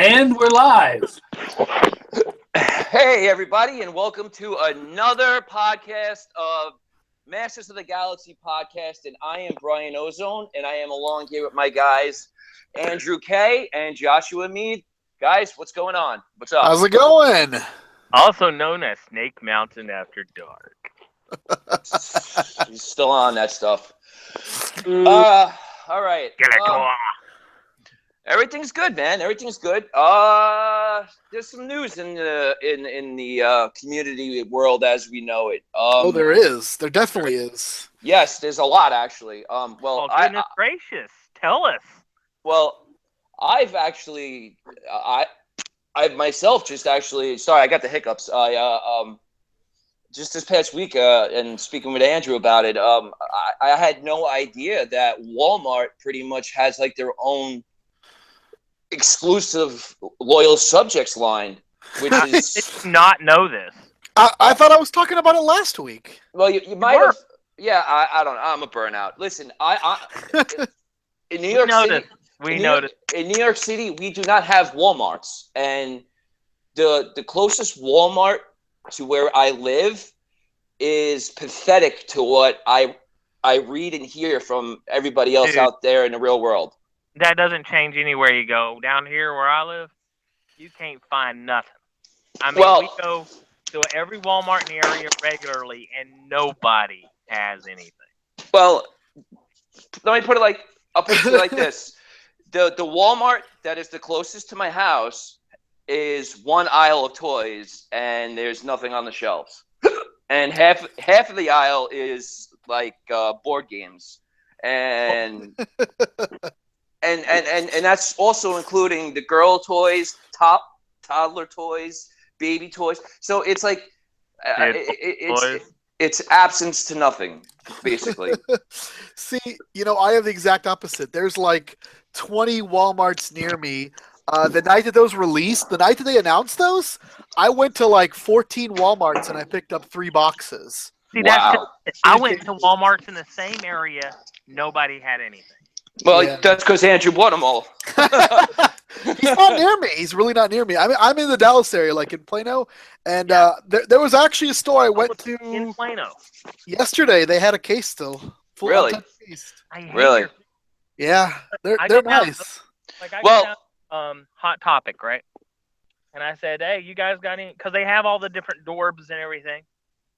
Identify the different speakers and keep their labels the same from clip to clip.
Speaker 1: And we're live.
Speaker 2: Hey, everybody, and welcome to another podcast of Masters of the Galaxy podcast. And I am Brian Ozone, and I am along here with my guys, Andrew K. and Joshua Mead. Guys, what's going on? What's up?
Speaker 3: How's it going?
Speaker 4: Also known as Snake Mountain After Dark.
Speaker 2: He's still on that stuff. All right. Everything's good, man. Everything's good. There's some news in the community world as we know it.
Speaker 3: There is. There definitely is.
Speaker 2: Yes, there's a lot actually.
Speaker 4: Goodness gracious, tell us.
Speaker 2: Well, I've myself just actually. Sorry, I got the hiccups. Just this past week, and speaking with Andrew about it, I had no idea that Walmart pretty much has like their own exclusive loyal subjects line, which is
Speaker 4: did not know this.
Speaker 3: I thought I was talking about it last week.
Speaker 2: Well, you might have. Yeah, I don't know. I'm a burnout. Listen, in New York City, in New York City, we do not have Walmarts, and the closest Walmart to where I live is pathetic to what I read and hear from everybody else out there in the real world.
Speaker 4: That doesn't change anywhere you go. Down here where I live, you can't find nothing. I mean, we go to every Walmart in the area regularly, and nobody has anything.
Speaker 2: Well, let me put it like this: the Walmart that is the closest to my house is one aisle of toys, and there's nothing on the shelves, and half of the aisle is like board games, and. And that's also including the girl toys, toddler toys, baby toys. So it's like it's absence to nothing, basically.
Speaker 3: See, I have the exact opposite. There's like 20 Walmarts near me. The night that those released, the night that they announced those, I went to like 14 Walmarts and I picked up 3 boxes.
Speaker 4: See, wow. I went to Walmarts in the same area. Nobody had anything.
Speaker 2: Well, yeah. That's because Andrew bought them all.
Speaker 3: He's not near me. He's really not near me. I mean, I'm in the Dallas area, like in Plano, and there was actually a store I went to
Speaker 4: in Plano
Speaker 3: yesterday. They had a case still. Full
Speaker 2: really?
Speaker 3: Case.
Speaker 2: Really?
Speaker 3: Yeah, they're nice.
Speaker 4: Got Hot Topic, right? And I said, hey, you guys got any? Because they have all the different Dorbs and everything.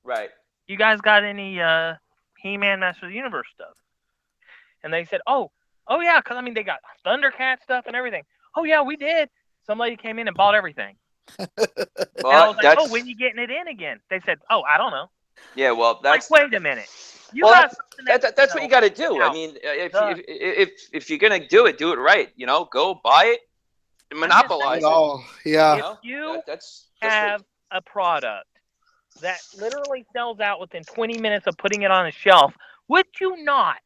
Speaker 2: Right.
Speaker 4: You guys got any He-Man Master of the Universe stuff? And they said, oh yeah, because, I mean, they got Thundercat stuff and everything. Oh, yeah, we did. Some lady came in and bought everything. And I was like, when you getting it in again? They said, I don't know.
Speaker 2: Yeah, well, that's...
Speaker 4: Like, wait a minute.
Speaker 2: That's what you got to do. I mean, if you're going to do it right. Go buy it and monopolize it.
Speaker 3: Oh, yeah.
Speaker 4: If you have a product that literally sells out within 20 minutes of putting it on a shelf, would you not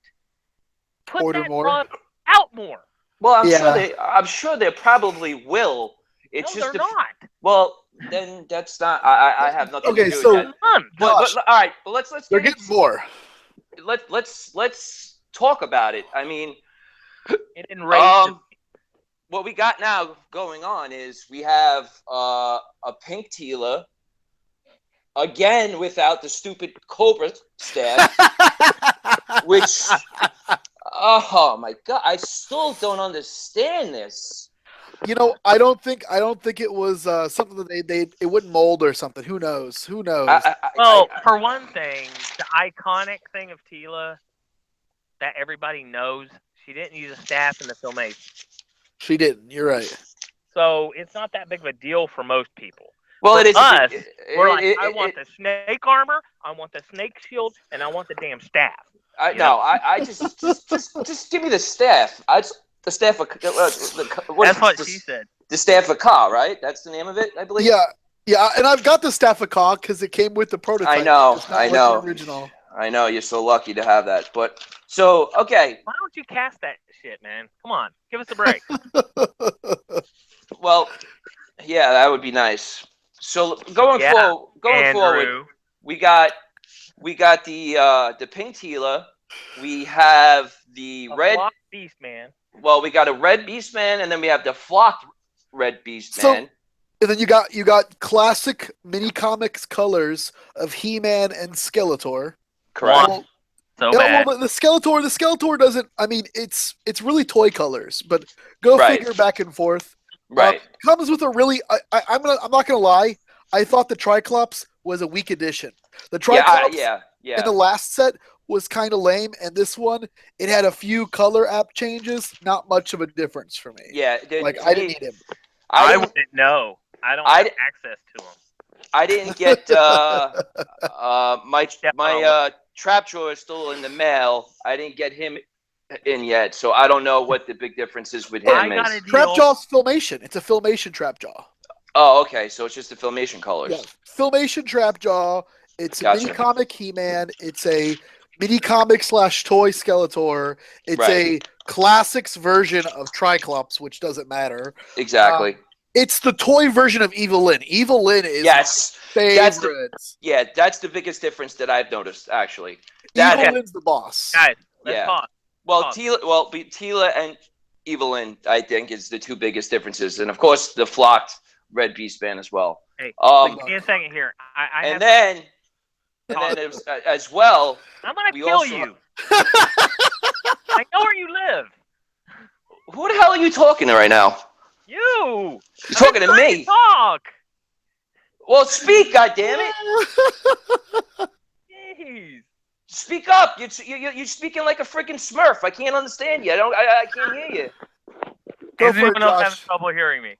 Speaker 4: put
Speaker 3: order
Speaker 4: that
Speaker 3: more?
Speaker 4: Product out more?
Speaker 2: Well, I'm sure they probably will. It's
Speaker 4: no,
Speaker 2: just
Speaker 4: they're not.
Speaker 2: Well, then that's not. I have nothing to do with that. But all right, but let's.
Speaker 3: They're getting more.
Speaker 2: Let's talk about it. I mean,
Speaker 4: it enrages.
Speaker 2: What we got now going on is we have a pink Tila again without the stupid Cobra staff, which. Oh my God! I still don't understand this.
Speaker 3: I don't think it was something that it wouldn't mold or something. Who knows?
Speaker 4: For one thing, the iconic thing of Tila that everybody knows, she didn't use a staff in the filmation.
Speaker 3: She didn't. You're right.
Speaker 4: So it's not that big of a deal for most people.
Speaker 2: Well, it is.
Speaker 4: We're like, I want the snake armor, I want the snake shield, and I want the damn staff.
Speaker 2: I just give me the staff. The staff of
Speaker 4: that's what she said.
Speaker 2: The staff of Ka, right? That's the name of it, I believe.
Speaker 3: Yeah, and I've got the staff of Ka because it came with the prototype.
Speaker 2: I know.
Speaker 3: The original.
Speaker 2: I know. You're so lucky to have that. But so okay.
Speaker 4: Why don't you cast that shit, man? Come on, give us a break.
Speaker 2: Well, yeah, that would be nice. So going forward, we got the pink Tila. We have the red
Speaker 4: Beast Man.
Speaker 2: Well, we got a red Beast Man, and then we have the flocked Red Beast
Speaker 3: So-
Speaker 2: Man.
Speaker 3: And then you got classic mini comics colors of He-Man and Skeletor.
Speaker 2: Correct.
Speaker 4: One. So
Speaker 3: Yeah,
Speaker 4: bad.
Speaker 3: well, the Skeletor doesn't. I mean, it's really toy colors, but go
Speaker 2: Right.
Speaker 3: figure back and forth.
Speaker 2: Right.
Speaker 3: Comes with a really. I'm not gonna lie. I thought the Triclops was a weak addition. The Triclops in the last set was kind of lame, and this one it had a few color app changes. Not much of a difference for me.
Speaker 2: Yeah.
Speaker 3: I didn't need him.
Speaker 4: I wouldn't know. I don't have access to them.
Speaker 2: I didn't get my trap drawer is still in the mail. I didn't get him in yet, so I don't know what the big difference is with him.
Speaker 3: Trapjaw's Filmation. It's a Filmation Trapjaw.
Speaker 2: Oh, okay. So it's just the Filmation colors.
Speaker 3: Yeah, Filmation Trapjaw. It's a mini comic He-Man. It's a mini comic / toy Skeletor. It's a classics version of Triclops, which doesn't matter.
Speaker 2: Exactly.
Speaker 3: It's the toy version of Evil Lyn. Evil Lyn is my favorite.
Speaker 2: That's the biggest difference that I've noticed, actually.
Speaker 3: Evil Lyn's the boss.
Speaker 4: Guys, let's pause.
Speaker 2: Well, Tila and Evil Lyn, I think, is the two biggest differences, and of course the flocked Red Beast Man as well.
Speaker 4: Hey, give me a second here.
Speaker 2: Then it was, as well.
Speaker 4: I'm gonna kill you. I know where you live.
Speaker 2: Who the hell are you talking to right now?
Speaker 4: You.
Speaker 2: You're talking to me.
Speaker 4: Talk.
Speaker 2: Well, speak, goddammit.
Speaker 4: Jeez.
Speaker 2: Speak up. You're speaking like a freaking Smurf. I can't understand you. I can't hear you.
Speaker 3: Go for it, Josh.
Speaker 4: Having trouble hearing me.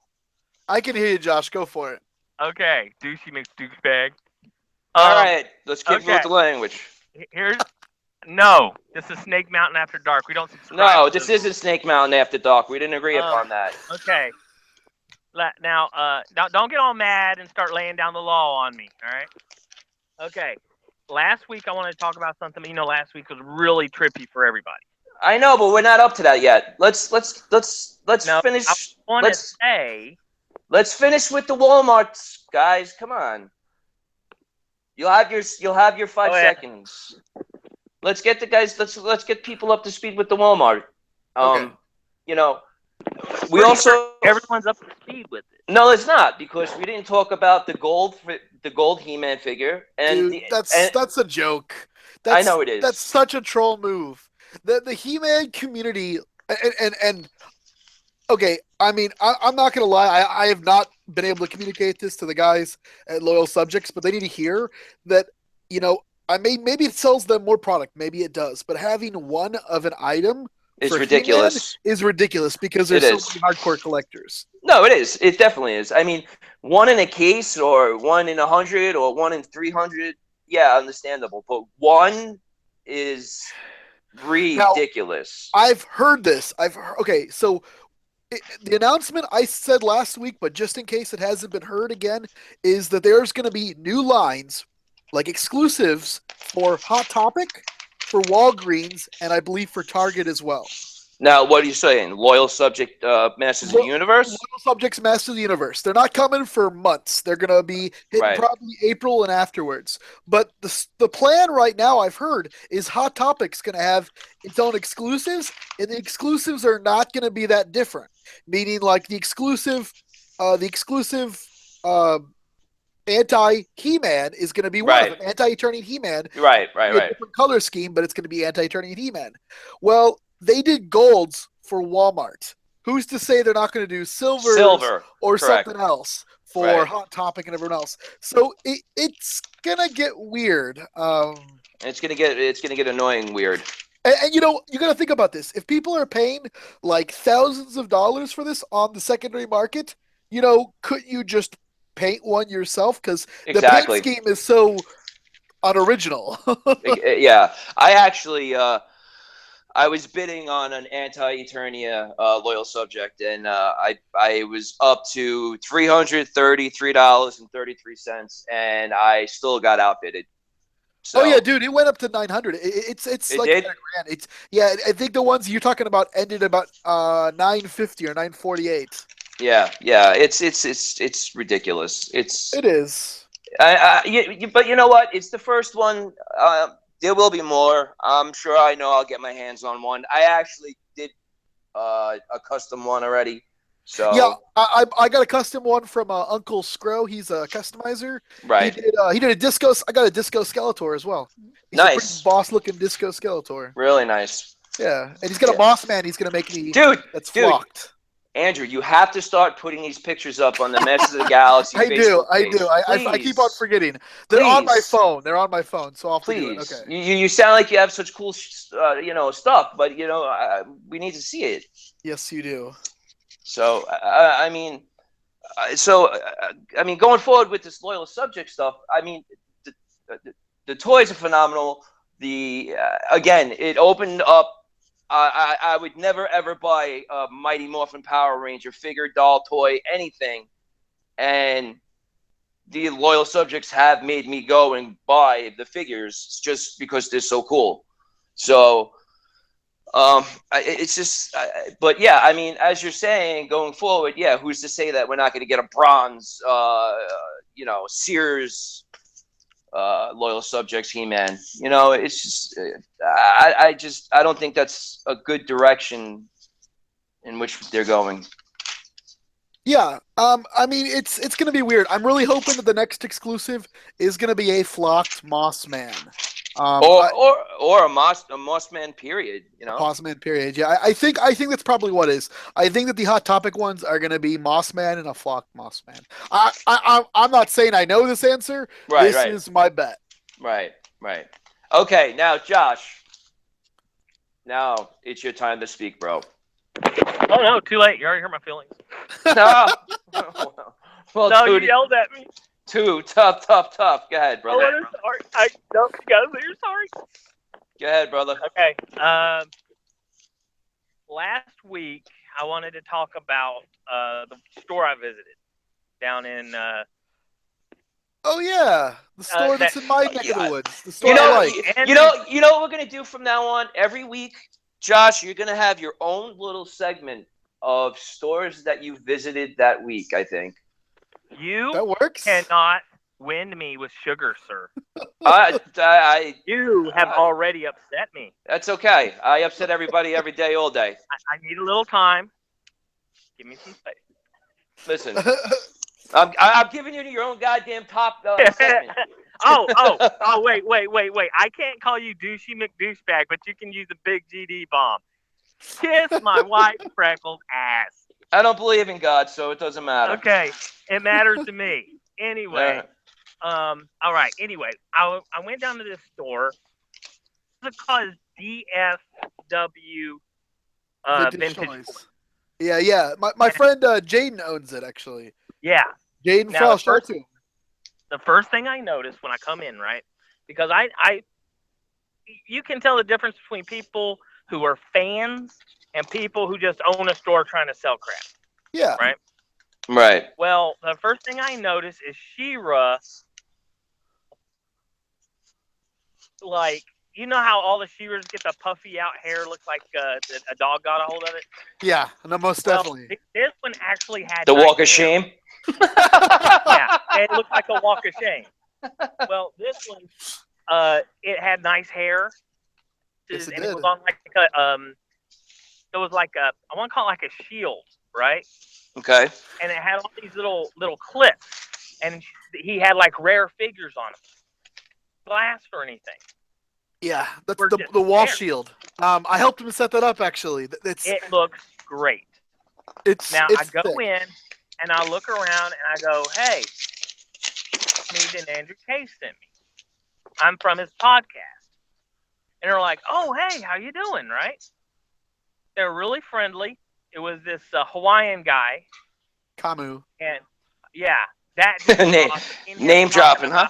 Speaker 3: I can hear you, Josh. Go for it.
Speaker 4: Okay, douchey McDouchebag.
Speaker 2: All right, let's keep with the language.
Speaker 4: No, this is Snake Mountain After Dark. We don't subscribe.
Speaker 2: No, this isn't Snake Mountain After Dark. We didn't agree upon that.
Speaker 4: Okay. Now, don't get all mad and start laying down the law on me. All right. Okay. Last week I wanted to talk about something. Last week was really trippy for everybody.
Speaker 2: I know, but we're not up to that yet. Let's finish. Let's finish with the Walmarts, guys. Come on. You'll have your 5 seconds. Let's get the guys. Let's get people up to speed with the Walmart.
Speaker 3: Okay.
Speaker 2: We also
Speaker 4: everyone's up to speed with it.
Speaker 2: No, it's not, because we didn't talk about the gold He-Man figure. And
Speaker 3: dude, that's a joke. I
Speaker 2: know it is.
Speaker 3: That's such a troll move. The He-Man community and okay, I mean, I'm not gonna lie. I have not been able to communicate this to the guys at Loyal Subjects, but they need to hear that. Maybe it sells them more product. Maybe it does, but having one of an item
Speaker 2: is ridiculous.
Speaker 3: Is ridiculous because there's so many hardcore collectors.
Speaker 2: No, it is. It definitely is. I mean, one in a case, or one in 100, or one in 300. Yeah, understandable. But one is ridiculous.
Speaker 3: Now, I've heard this. So the announcement I said last week, but just in case it hasn't been heard again, is that there's going to be new lines, like exclusives for Hot Topic, for Walgreens, and I believe for Target as well.
Speaker 2: Now, what are you saying? Loyal Subject Masters of the Universe?
Speaker 3: Loyal Subjects Masters of the Universe. They're not coming for months. They're going to be hitting probably April and afterwards. But the plan right now, I've heard, is Hot Topic's going to have its own exclusives, and the exclusives are not going to be that different. Meaning, like, the exclusive anti-He-Man is going to be one of them. Anti-Eternian He-Man.
Speaker 2: Right.
Speaker 3: Different color scheme, but it's going to be anti-Eternian He-Man. Well, they did golds for Walmart. Who's to say they're not going to do silver or something else for Hot Topic and everyone else? So it's going to get weird.
Speaker 2: It's going to get annoying weird.
Speaker 3: And you got to think about this. If people are paying like thousands of dollars for this on the secondary market, couldn't you just paint one yourself? Because the paint scheme is so unoriginal.
Speaker 2: Yeah, I actually I was bidding on an anti-Eternia Loyal Subject, and I was up to $333.33, and I still got outbidded. So,
Speaker 3: oh yeah, dude, it went up to 900. It's like $100,000. I think the ones you're talking about ended about 950 or 948.
Speaker 2: Yeah, it's ridiculous. It
Speaker 3: is.
Speaker 2: But you know what? It's the first one. There will be more. I'm sure. I know I'll get my hands on one. I actually did a custom one already. So
Speaker 3: yeah, I got a custom one from Uncle Scro. He's a customizer.
Speaker 2: right,
Speaker 3: He did a disco. I got a disco Skeletor as well. He's a pretty
Speaker 2: nice,
Speaker 3: boss looking disco Skeletor.
Speaker 2: really nice.
Speaker 3: Yeah, and he's got a
Speaker 2: Yeah.
Speaker 3: Moss Man. He's gonna make me.
Speaker 2: Dude,
Speaker 3: That's
Speaker 2: dude,
Speaker 3: flocked.
Speaker 2: Andrew, you have to start putting these pictures up on the Masters of the Galaxy
Speaker 3: I do.
Speaker 2: Facebook page.
Speaker 3: I keep on forgetting. They're on my phone. They're on my phone, so I'll have to do it.
Speaker 2: Please.
Speaker 3: Okay.
Speaker 2: You sound like you have such cool, stuff, but we need to see it.
Speaker 3: Yes, you do.
Speaker 2: So I mean, going forward with this loyal subject stuff, I mean, the toys are phenomenal. Again, it opened up. I would never ever buy a Mighty Morphin Power Ranger figure, doll, toy, anything, and the loyal subjects have made me go and buy the figures just because they're so cool. So it's just, but yeah, I mean, as you're saying, going forward, yeah, who's to say that we're not going to get a bronze, Sears loyal subjects He-Man? It's just, I don't think that's a good direction in which they're going.
Speaker 3: Yeah. I mean, it's going to be weird. I'm really hoping that the next exclusive is going to be a flocked Moss Man.
Speaker 2: Or a Moss Man period,
Speaker 3: Moss Man period. Yeah, I think that's probably what it is. I think that the Hot Topic ones are going to be Moss Man and a flocked Moss Man. I'm not saying I know this answer.
Speaker 2: Right,
Speaker 3: this is my bet.
Speaker 2: Right. Okay, now Josh. Now it's your time to speak, bro.
Speaker 4: Oh no, too late. You already hurt my feelings.
Speaker 2: No. Well,
Speaker 4: no, you yelled at me.
Speaker 2: Too tough. Go ahead, brother.
Speaker 4: Oh, I'm sorry. You gotta say you're sorry.
Speaker 2: Go ahead, brother.
Speaker 4: Okay. Last week I wanted to talk about the store I visited down in.
Speaker 3: Oh yeah, the store that's in my neck of the woods. The store
Speaker 2: you know what we're gonna do from now on? Every week, Josh, you're gonna have your own little segment of stores that you visited that week. I think.
Speaker 3: That works.
Speaker 4: Cannot win me with sugar, sir. You have already upset me.
Speaker 2: That's okay. I upset everybody every day, all day.
Speaker 4: I need a little time. Give me some space.
Speaker 2: Listen, I'm giving you your own goddamn top segment.
Speaker 4: Oh, wait. I can't call you douchey McDouchebag, but you can use a big GD bomb. Kiss my white freckled ass.
Speaker 2: I don't believe in God, so it doesn't matter.
Speaker 4: Okay, it matters to me. Anyway, all right. Anyway, I went down to this store. It's called DFW Vintage Toys.
Speaker 3: Yeah. My friend Jaden owns it, actually.
Speaker 4: Yeah.
Speaker 3: Jaden Frost.
Speaker 4: The first thing I noticed when I come in, right? Because you can tell the difference between people who are fans and people who just own a store trying to sell crap.
Speaker 3: Yeah.
Speaker 2: Right.
Speaker 4: Well, the first thing I noticed is She-Ra. Like, you know how all the She-Ras get the puffy out hair, looks like a dog got a hold of it?
Speaker 3: Yeah, no, most definitely.
Speaker 4: This one actually had
Speaker 2: the walk of shame.
Speaker 4: Yeah, it looked like a walk of shame. Well, this one, it had nice hair.
Speaker 3: Yes, it
Speaker 4: and
Speaker 3: did.
Speaker 4: It was on like it was like I want to call it like a shield, right?
Speaker 2: Okay.
Speaker 4: And it had all these little clips, and he had like rare figures on it, glass or anything.
Speaker 3: Yeah, that's the wall shield. I helped him set that up actually.
Speaker 4: It looks great. I go in and I look around and I go, hey, Smeed and Andrew Case sent me. I'm from his podcast. And they're like, oh, hey, how you doing, right? They're really friendly. It was this Hawaiian guy.
Speaker 3: Kamu.
Speaker 4: And, yeah, that
Speaker 2: name dropping, huh?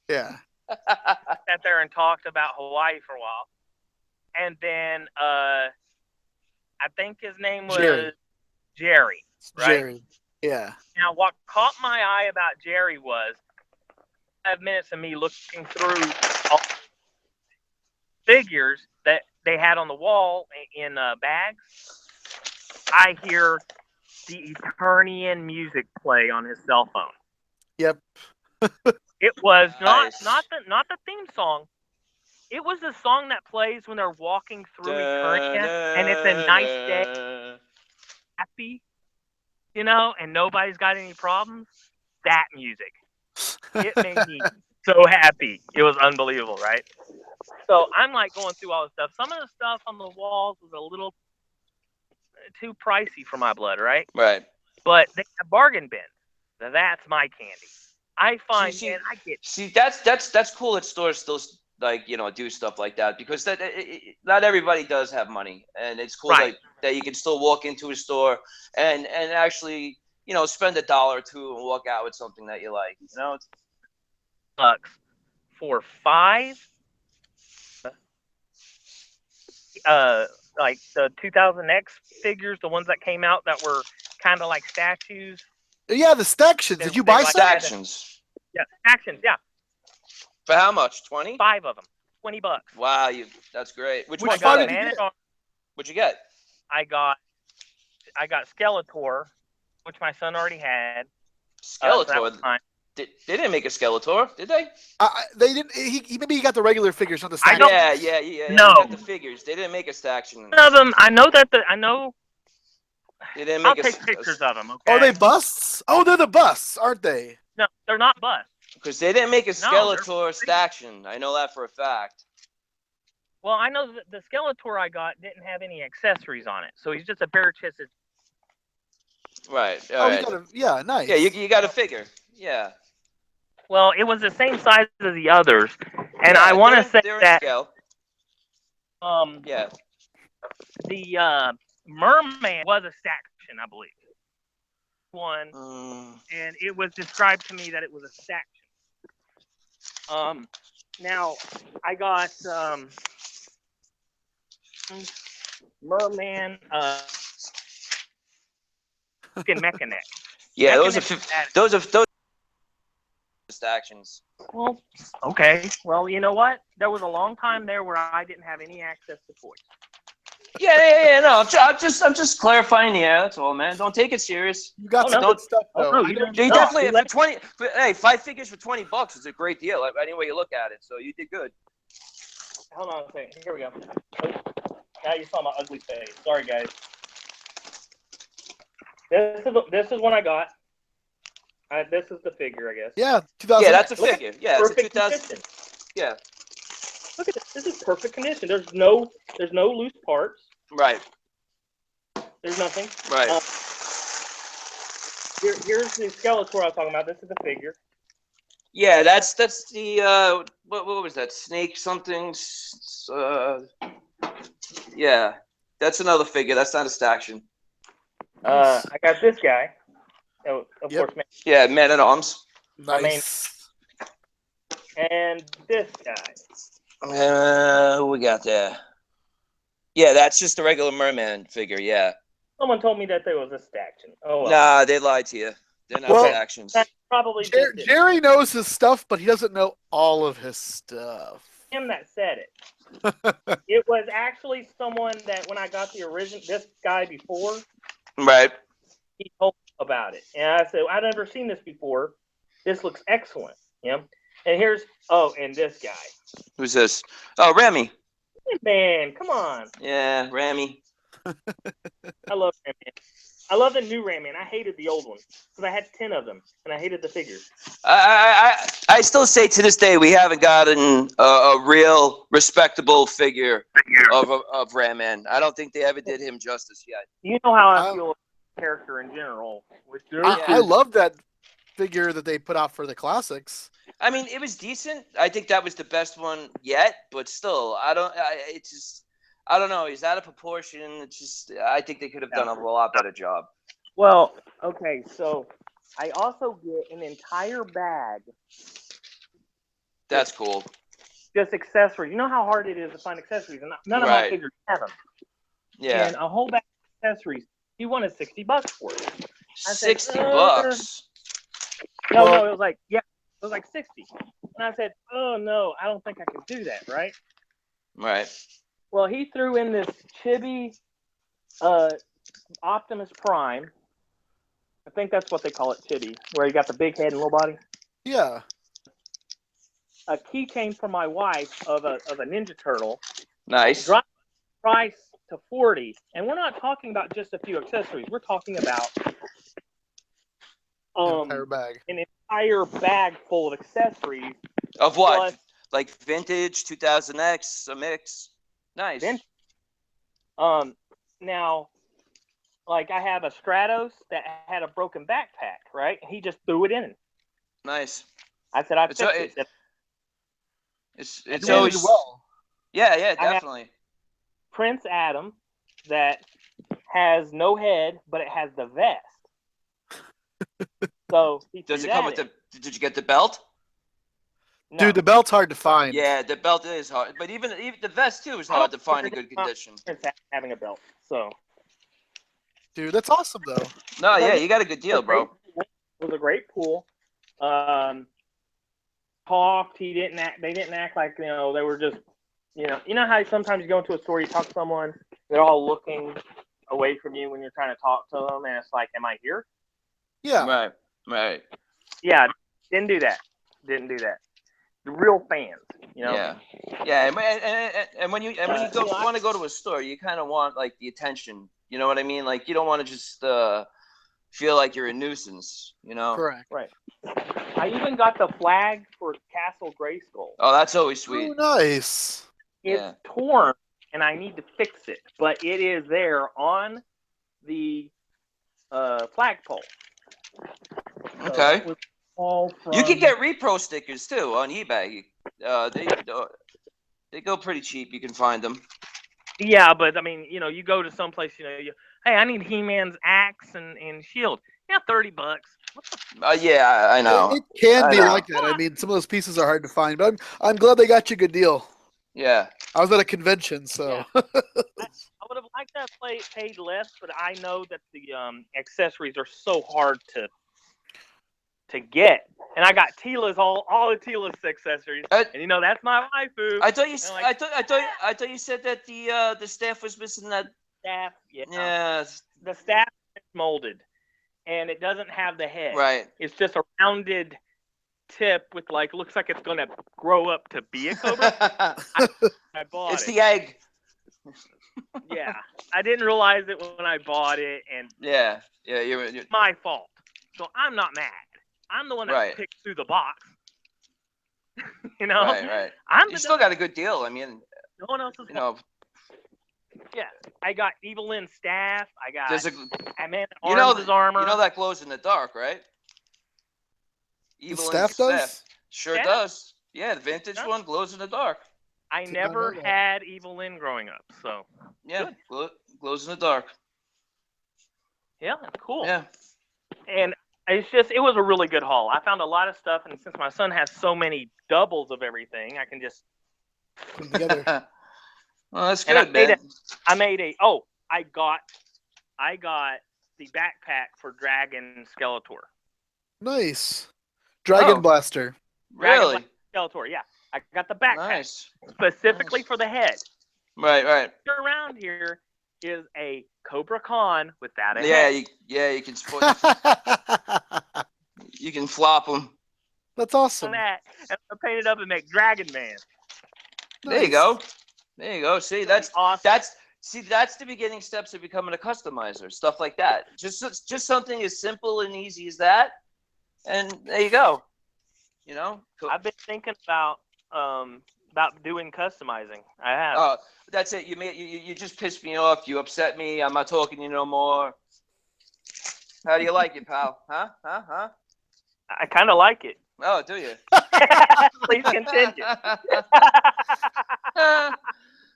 Speaker 3: Yeah.
Speaker 4: Sat there and talked about Hawaii for a while. And then I think his name was Jerry, right?
Speaker 3: Jerry, yeah.
Speaker 4: Now, what caught my eye about Jerry was 5 minutes of me looking through all figures that they had on the wall in bags. I hear the Eternian music play on his cell phone.
Speaker 3: Yep.
Speaker 4: It was not the theme song. It was the song that plays when they're walking through Eternia, and it's a nice day, happy. and nobody's got any problems. That music, it made me so happy. It was unbelievable, right? So I'm like going through all this stuff. Some of the stuff on the walls was a little too pricey for my blood, right?
Speaker 2: Right.
Speaker 4: But they have bargain bins. That's my candy. I find,
Speaker 2: See,
Speaker 4: man, I get.
Speaker 2: See, that's cool that stores still do stuff like that, because not everybody does have money, and it's cool
Speaker 4: Right.
Speaker 2: that you can still walk into a store and actually spend $1 or $2 and walk out with something that you like.
Speaker 4: Bucks for 5. Like the 2000X figures, the ones that came out that were kind of like statues.
Speaker 3: Yeah, the Stactions. Did you buy some?
Speaker 2: Stactions?
Speaker 4: Yeah, Stactions. Yeah.
Speaker 2: For how much? 20?
Speaker 4: 5 of them. $20.
Speaker 2: Wow, that's great. Which one?
Speaker 3: did you get?
Speaker 2: What'd you get?
Speaker 4: I got Skeletor, which my son already had.
Speaker 2: Skeletor. They didn't make a Skeletor, did they?
Speaker 3: They didn't. Maybe he got the regular figures, not the Stactions.
Speaker 2: Yeah.
Speaker 4: No,
Speaker 2: he got the figures. They didn't make a Staction.
Speaker 4: None of them. I know.
Speaker 2: They didn't make
Speaker 4: I'll take pictures of them. Okay.
Speaker 3: Are they busts? Oh, they're the busts, aren't they?
Speaker 4: No, they're not busts.
Speaker 2: Because they didn't make a Skeletor Staction. I know that for a fact.
Speaker 4: Well, I know that the Skeletor I got didn't have any accessories on it, so he's just a bare-chested.
Speaker 2: Right.
Speaker 3: Right. Yeah, nice.
Speaker 2: Yeah, you got a figure. Yeah.
Speaker 4: Well, it was the same size as the others, and I want to say that.
Speaker 2: Scale. Yeah.
Speaker 4: The Merman was a Staction, I believe. One, and it was described to me that it was a Staction. Now I got Merman, Mechanic.
Speaker 2: Yeah, those are Stactions.
Speaker 4: Well, okay. Well, you know what? There was a long time there where I didn't have any access to toys.
Speaker 2: Yeah. No, I'm just clarifying the air. That's all, man. Don't take it serious.
Speaker 3: You got some good stuff, though.
Speaker 2: You definitely for 20. Hey, 5 figures for $20 is a great deal. Any way you look at it, so you did good.
Speaker 4: Hold on a second. Here we go. Now you saw my ugly face. Sorry, guys. This is what I got. This is the figure, I guess.
Speaker 3: Yeah, 2000.
Speaker 2: Yeah, that's a figure. Yeah, it's a 2000.
Speaker 4: Condition.
Speaker 2: Yeah.
Speaker 4: Look at this. This is perfect condition. There's no loose parts.
Speaker 2: Right.
Speaker 4: There's nothing.
Speaker 2: Right.
Speaker 4: Here's the Skeletor I was talking about. This is the figure.
Speaker 2: Yeah, that's the what was that? Snake something? Yeah, that's another figure. That's not a Staction.
Speaker 4: I got this guy. Of course, man.
Speaker 2: Yeah, Man at Arms.
Speaker 3: Nice.
Speaker 4: And this guy.
Speaker 2: Who we got there? Yeah, that's just a regular Merman figure. Yeah.
Speaker 4: Someone told me that there was a Staction. Oh well.
Speaker 2: Nah, they lied to you. They're not Stactions.
Speaker 4: That's probably
Speaker 3: Jerry knows his stuff, but he doesn't know all of his stuff.
Speaker 4: Him that said it. It was actually someone that when I got this guy before.
Speaker 2: Right.
Speaker 4: He told me about it, and I said I'd never seen this before. This looks excellent. Yeah. And and this guy.
Speaker 2: Who's this? Oh, Remy.
Speaker 4: Man, come on.
Speaker 2: Yeah, Remy.
Speaker 4: I love Rayman. I love the new Rayman. I hated the old one because I had 10 of them, and I hated the figures.
Speaker 2: I still say to this day we haven't gotten a real respectable figure of Rayman. I don't think they ever did him justice yet.
Speaker 4: You know how I feel about the character in general.
Speaker 3: I love that figure that they put out for the classics.
Speaker 2: I mean, it was decent. I think that was the best one yet, but still, I don't know. He's out of proportion. I think they could have done a lot better job.
Speaker 4: Well, okay, so I also get an entire bag.
Speaker 2: That's cool.
Speaker 4: Just accessories. You know how hard it is to find accessories, and none of my figures have them.
Speaker 2: Yeah.
Speaker 4: And a whole bag of accessories. He wanted $60 for it.
Speaker 2: $60?
Speaker 4: No, it was like, yeah. It was like 60. And I said, oh, no, I don't think I can do that, right?
Speaker 2: Right.
Speaker 4: Well, he threw in this chibi Optimus Prime. I think that's what they call it, chibi, where you got the big head and little body.
Speaker 3: Yeah.
Speaker 4: A keychain for my wife of a Ninja Turtle.
Speaker 2: Nice.
Speaker 4: Dropped the price to $40. And we're not talking about just a few accessories. We're talking about
Speaker 3: entire bag.
Speaker 4: An entire bag full of accessories.
Speaker 2: Of what?
Speaker 4: Plus,
Speaker 2: like vintage, 2000X, a mix. Nice.
Speaker 4: Now, like I have a Stratos that had a broken backpack, right? He just threw it in.
Speaker 2: Nice.
Speaker 4: I said, I fixed it.
Speaker 2: It's always
Speaker 3: well.
Speaker 2: Yeah, definitely.
Speaker 4: Prince Adam that has no head, but it has the vest. So
Speaker 2: does it come with Did you get the belt?
Speaker 3: No. Dude, the belt's hard to find.
Speaker 2: Yeah, the belt is hard, but even the vest too is hard to find in good condition.
Speaker 4: Having a belt, so.
Speaker 3: Dude, that's awesome though.
Speaker 2: No, yeah, you got a good deal, bro.
Speaker 4: It was a great pool. Talked. They didn't act like they were just, you know how sometimes you go into a store, you talk to someone, they're all looking away from you when you're trying to talk to them, and it's like, am I here?
Speaker 3: Yeah.
Speaker 2: Right.
Speaker 4: Yeah, didn't do that. The real fans,
Speaker 2: Yeah, and when you want to go to a store, you kind of want like the attention. You know what I mean? Like you don't want to just feel like you're a nuisance.
Speaker 3: Correct.
Speaker 4: Right. I even got the flag for Castle Grayskull.
Speaker 2: Oh, that's always sweet.
Speaker 3: Oh, nice.
Speaker 4: It's torn, and I need to fix it, but it is there on the flagpole.
Speaker 2: Okay.
Speaker 4: So all from...
Speaker 2: You can get repro stickers too on eBay. They go pretty cheap. You can find them.
Speaker 4: Yeah, but I mean, you go to some place, hey, I need He-Man's axe and shield. Yeah, $30.
Speaker 2: Yeah, I know.
Speaker 3: It can be like that. I mean, some of those pieces are hard to find, but I'm glad they got you a good deal.
Speaker 2: Yeah.
Speaker 3: I was at a convention, so.
Speaker 4: Yeah. I would have liked to have paid less, but I know that the accessories are so hard to get. And I got Tila's all the Tila's accessories, and that's my waifu.
Speaker 2: I thought you said that the staff was missing that
Speaker 4: staff.
Speaker 2: Yeah.
Speaker 4: The staff is molded, and it doesn't have the head.
Speaker 2: Right.
Speaker 4: It's just a rounded tip with looks like it's gonna grow up to be a cobra. I bought
Speaker 2: it's the egg.
Speaker 4: Yeah, I didn't realize it when I bought it, and
Speaker 2: you're
Speaker 4: my fault. So I'm not mad. I'm the one that picked through the box.
Speaker 2: Right. You still got a good deal. I mean,
Speaker 4: no one else is. Yeah, I got Evil Lynn's staff. I got. Arms' armor.
Speaker 2: You know that glows in the dark, right?
Speaker 3: Evil Lynn's staff does.
Speaker 2: Sure does. Yeah, the vintage one glows in the dark.
Speaker 4: I never had Evil Lynn growing up, so.
Speaker 2: Yeah, glows in the dark.
Speaker 4: Yeah, cool.
Speaker 2: Yeah.
Speaker 4: And it was a really good haul. I found a lot of stuff, and since my son has so many doubles of everything, I can just
Speaker 3: put them together.
Speaker 2: Well, that's good, man.
Speaker 4: I got the backpack for Dragon Skeletor.
Speaker 3: Nice. Dragon Blaster.
Speaker 2: Really?
Speaker 4: Skeletor, yeah. I got the backpack specifically for the head.
Speaker 2: Right.
Speaker 4: Around here is a Cobra Khan without a head.
Speaker 2: You can you can flop them.
Speaker 3: That's awesome.
Speaker 4: And I paint it up and make Dragon Man.
Speaker 2: Nice. There you go. See, that's awesome. That's the beginning steps of becoming a customizer. Stuff like that. Just something as simple and easy as that. And there you go.
Speaker 4: I've been thinking about doing customizing. I have.
Speaker 2: Oh, that's it. You just pissed me off. You upset me. I'm not talking to you no more. How do you like it, pal? Huh?
Speaker 4: I kind of like it.
Speaker 2: Oh, do you?
Speaker 4: Please continue.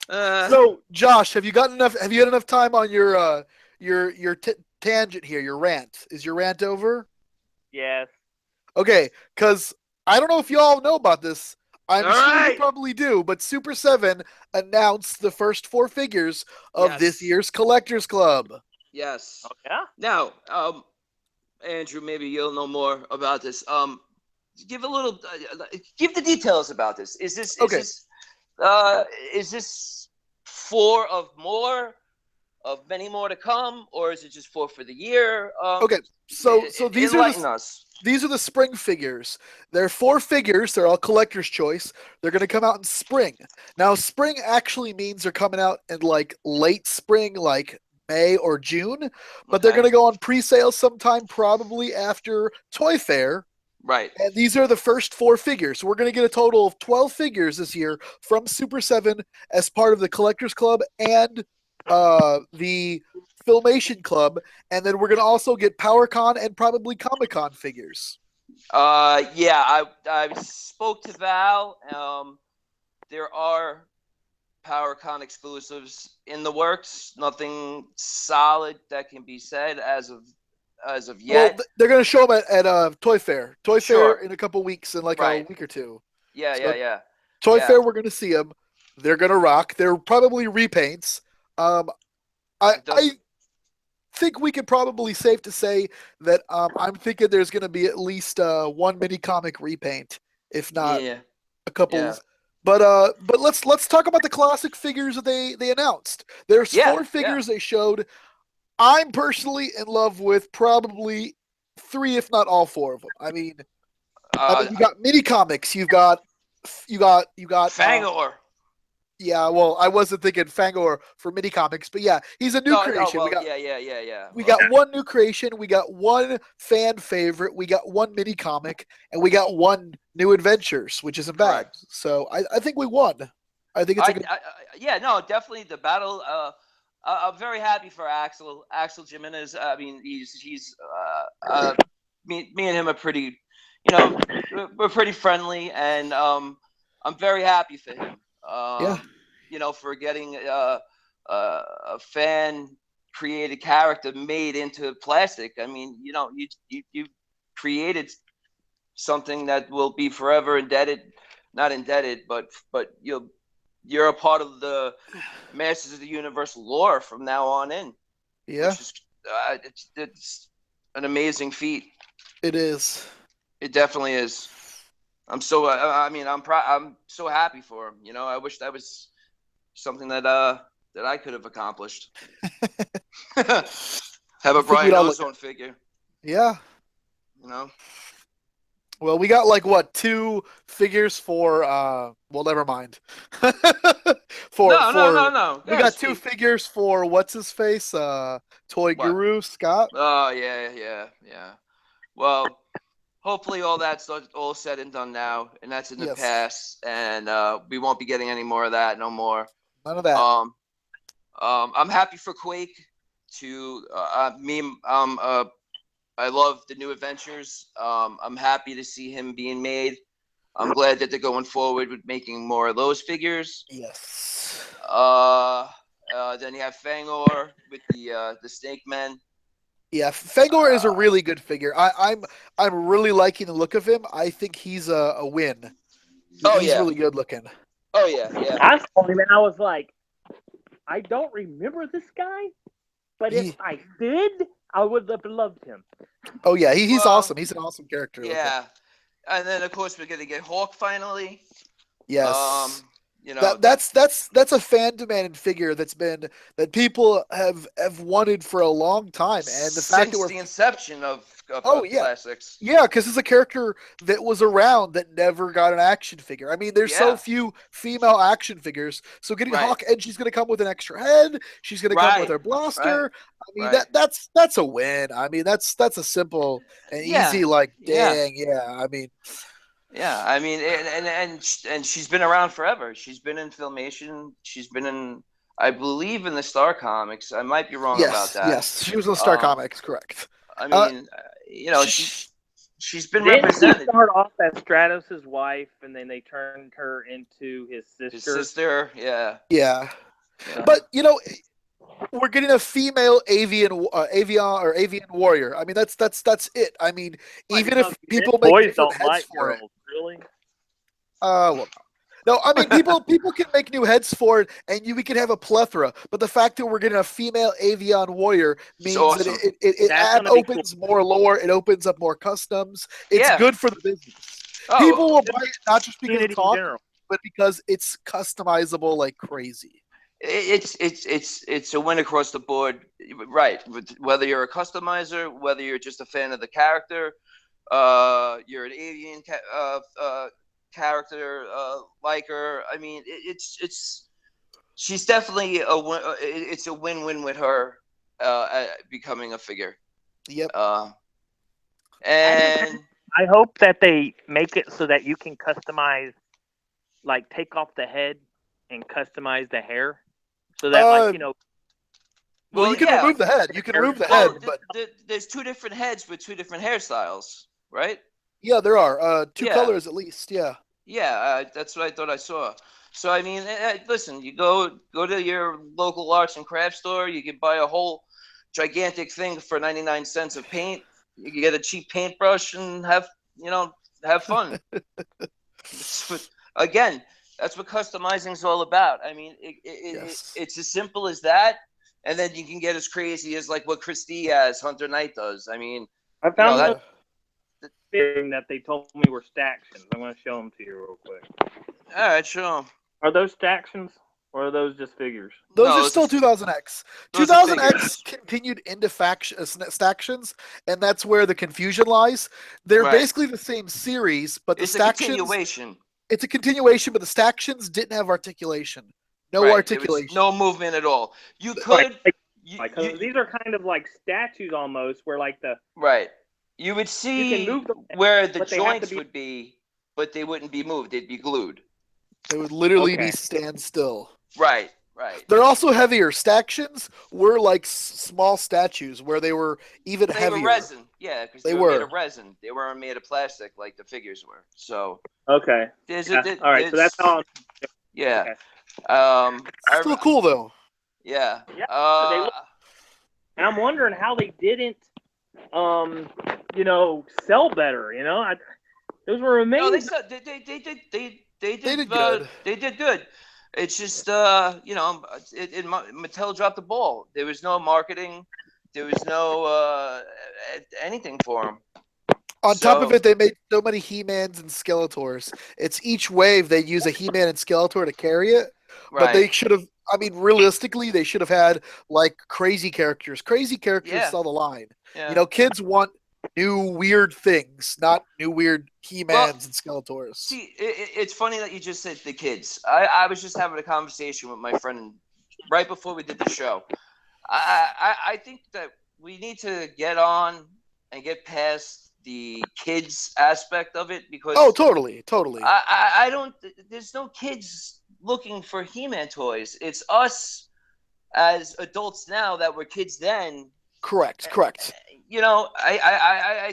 Speaker 3: So, Josh, have you had enough time on your tangent here? Your rant. Is your rant over?
Speaker 4: Yes.
Speaker 3: Okay, because I don't know if you all know about this. I'm sure you probably do, but Super 7 announced the first 4 figures of this year's Collectors Club.
Speaker 2: Yes.
Speaker 4: Oh, yeah?
Speaker 2: Now, Andrew, maybe you'll know more about this. Give the details about this. Is this 4 of many more to come, or is it just 4 for the year?
Speaker 3: Okay, so these are the spring figures. There are 4 figures. They're all collector's choice. They're going to come out in spring. Now, spring actually means they're coming out in late spring, like May or June, but they're
Speaker 2: Okay.
Speaker 3: going to go on pre-sale sometime probably after Toy Fair.
Speaker 2: Right.
Speaker 3: And these are the first 4 figures. So we're going to get a total of 12 figures this year from Super 7 as part of the Collectors Club and the Filmation Club. And then we're going to also get PowerCon and probably Comic-Con figures.
Speaker 2: Yeah, I spoke to Val. There are PowerCon exclusives in the works. Nothing solid that can be said as of yet.
Speaker 3: Well, they're going to show them at Toy Fair. Toy Fair
Speaker 2: Sure.
Speaker 3: in a couple weeks, in like
Speaker 2: Right.
Speaker 3: a week or two.
Speaker 2: Yeah,
Speaker 3: So
Speaker 2: yeah.
Speaker 3: Toy
Speaker 2: Yeah.
Speaker 3: Fair, we're going to see them. They're going to rock. They're probably repaints. I think we could probably safe to say that I'm thinking there's going to be at least one mini comic repaint, if not a couple.
Speaker 2: Yeah.
Speaker 3: But let's talk about the classic figures that they announced. There's 4 figures they showed. I'm personally in love with probably 3, if not all 4 of them. I mean, you got mini comics. You got
Speaker 2: Fangor.
Speaker 3: Yeah, well, I wasn't thinking Fangor for mini comics, but yeah, he's a new creation. We got one new creation, we got one fan favorite, we got one mini comic, and we got one new adventures, which isn't bad. Correct. So I think we won. I think it's
Speaker 2: definitely the battle. I'm very happy for Axel Jimenez. I mean, he's me and him are pretty, we're pretty friendly, and I'm very happy for him. For getting a fan created character made into plastic. I mean, you created something that will be forever not indebted, but you're a part of the Masters of the Universe lore from now on in.
Speaker 3: Yeah,
Speaker 2: which is, it's an amazing feat.
Speaker 3: It is.
Speaker 2: It definitely is. I'm so. I'm so happy for him. I wish that was something that I could have accomplished. Have a Brian Ozone figure.
Speaker 3: Yeah. Well, we got like 2 figures for well, never mind.
Speaker 2: No.
Speaker 3: We got 2 figures for what's his face? Toy Guru Scott.
Speaker 2: Oh yeah. Well, hopefully all that's all said and done now, and that's in the past, and we won't be getting any more of that. No more.
Speaker 3: None of that.
Speaker 2: I'm happy for Quake to I love the new adventures. I'm happy to see him being made. I'm glad that they're going forward with making more of those figures.
Speaker 3: Yes.
Speaker 2: Then you have Fangor with the Snake Men.
Speaker 3: Yeah, Fangor is a really good figure. I'm really liking the look of him. I think he's a win. He's really good looking.
Speaker 2: Oh yeah.
Speaker 4: I saw him and I was like, I don't remember this guy, but if I did, I would have loved him.
Speaker 3: Oh yeah, he's awesome. He's an awesome character.
Speaker 2: Yeah, and then of course we're gonna get Hawk finally.
Speaker 3: Yes. That's a fan demanded figure that people have wanted for a long time, and the fact that
Speaker 2: the inception of classics.
Speaker 3: Yeah, because it's a character that was around that never got an action figure. I mean, there's so few female action figures, so getting Hawk, and she's gonna come with an extra head. She's gonna come with her blaster. I mean, that's a win. I mean, that's a simple and easy I mean.
Speaker 2: Yeah, I mean, and she's been around forever. She's been in Filmation. She's been in, I believe, in the Star Comics. I might be wrong about that.
Speaker 3: Yes, she was in the Star Comics, correct.
Speaker 2: I mean, she's been represented.
Speaker 4: She started off as Stratos' wife, and then they turned her into his sister.
Speaker 2: His sister, yeah.
Speaker 3: But we're getting a female avian warrior. I mean, that's it. I mean, even if people make different heads for it,
Speaker 4: really.
Speaker 3: Well, no. I mean, people can make new heads for it, and we can have a plethora. But the fact that we're getting a female avian warrior means that it opens more lore. It opens up more customs. It's good for the business. People will buy it not just because it's talk, but because it's customizable like crazy.
Speaker 2: It's a win across the board, right? Whether you're a customizer, whether you're just a fan of the character, you're an avian character liker. I mean, she's definitely it's a win-win with her becoming a figure.
Speaker 3: Yep.
Speaker 2: And
Speaker 4: I hope that they make it so that you can customize, like take off the head and customize the hair, so that
Speaker 3: Well, you can remove the head. You can remove the head, but
Speaker 2: there's two different heads with two different hairstyles, right?
Speaker 3: yeah, there are two colors at least. Yeah.
Speaker 2: Yeah, that's what I thought I saw. So I mean, listen, you go to your local arts and craft store. You can buy a whole gigantic thing for 99 cents of paint. You can get a cheap paintbrush and have fun. Again, that's what customizing is all about. I mean, it's as simple as that, and then you can get as crazy as like what Chris Diaz, Hunter Knight does. I mean,
Speaker 4: I found that they told me were stactions. I'm going to show them to you real quick.
Speaker 2: All right, show them.
Speaker 4: Are those stactions or are those just figures?
Speaker 3: Those are still 2000X. 2000X continued into stactions, and that's where the confusion lies. They're basically the same series, but
Speaker 2: it's a continuation.
Speaker 3: It's a continuation, but the stactions didn't have articulation. No articulation.
Speaker 2: No movement at all. You could.
Speaker 4: Because these are kind of like statues almost, where like the.
Speaker 2: Right. You would see where the joints would be, but they wouldn't be moved. They'd be glued.
Speaker 3: They would literally be stand still.
Speaker 2: Right.
Speaker 3: They're also heavier. Stactions were like small statues where they were even heavier.
Speaker 2: They were resin. Yeah, because they were made of resin. They weren't made of plastic like the figures were. So.
Speaker 4: Okay. All right, so that's how.
Speaker 2: Yeah.
Speaker 3: Okay. Still cool though.
Speaker 2: Yeah.
Speaker 4: And I'm wondering how they didn't, sell better. Those were amazing.
Speaker 2: No, they did good. They did good. It's just Mattel dropped the ball. There was no marketing. There was no anything for them.
Speaker 3: On top of it, they made so many He-Mans and Skeletors. It's each wave they use a He-Man and Skeletor to carry it. Right. But they should have. I mean, realistically, they should have had like crazy characters. Crazy characters sell the line. Yeah. Kids want new weird things, not new weird He-Mans and Skeletors.
Speaker 2: See, it's funny that you just said the kids. I was just having a conversation with my friend right before we did the show. I think that we need to get on and get past the kids aspect of it because
Speaker 3: totally.
Speaker 2: I don't. There's no kids looking for He-Man toys. It's us as adults now that were kids then.
Speaker 3: Correct.
Speaker 2: I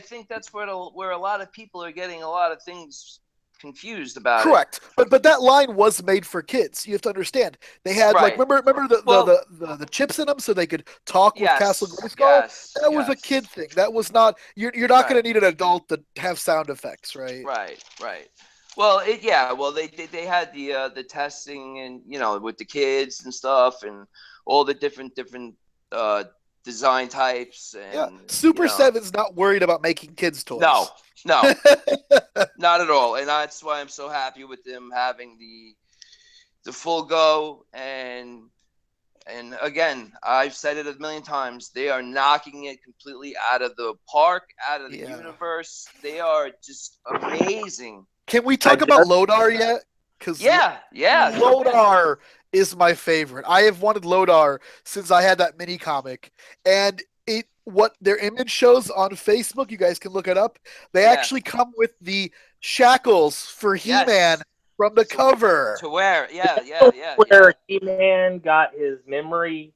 Speaker 2: think that's where a lot of people are getting a lot of things confused about.
Speaker 3: Correct. But that line was made for kids. You have to understand. They had remember the chips in them so they could talk with Castle Grayskull? That was a kid thing. That was not you're not going to need an adult to have sound effects, right?
Speaker 2: Right. Well, they had the testing and with the kids and stuff and all the different design types and
Speaker 3: Super 7's not worried about making kids toys.
Speaker 2: No, not at all. And that's why I'm so happy with them having the full go and again, I've said it a million times. They are knocking it completely out of the park, out of the universe. They are just amazing.
Speaker 3: Can we talk about Lodar yet? Lodar is my favorite. I have wanted Lodar since I had that mini comic, and what their image shows on Facebook, you guys can look it up. They actually come with the shackles for He-Man from the cover
Speaker 2: to wear.
Speaker 4: Where He-Man got his memory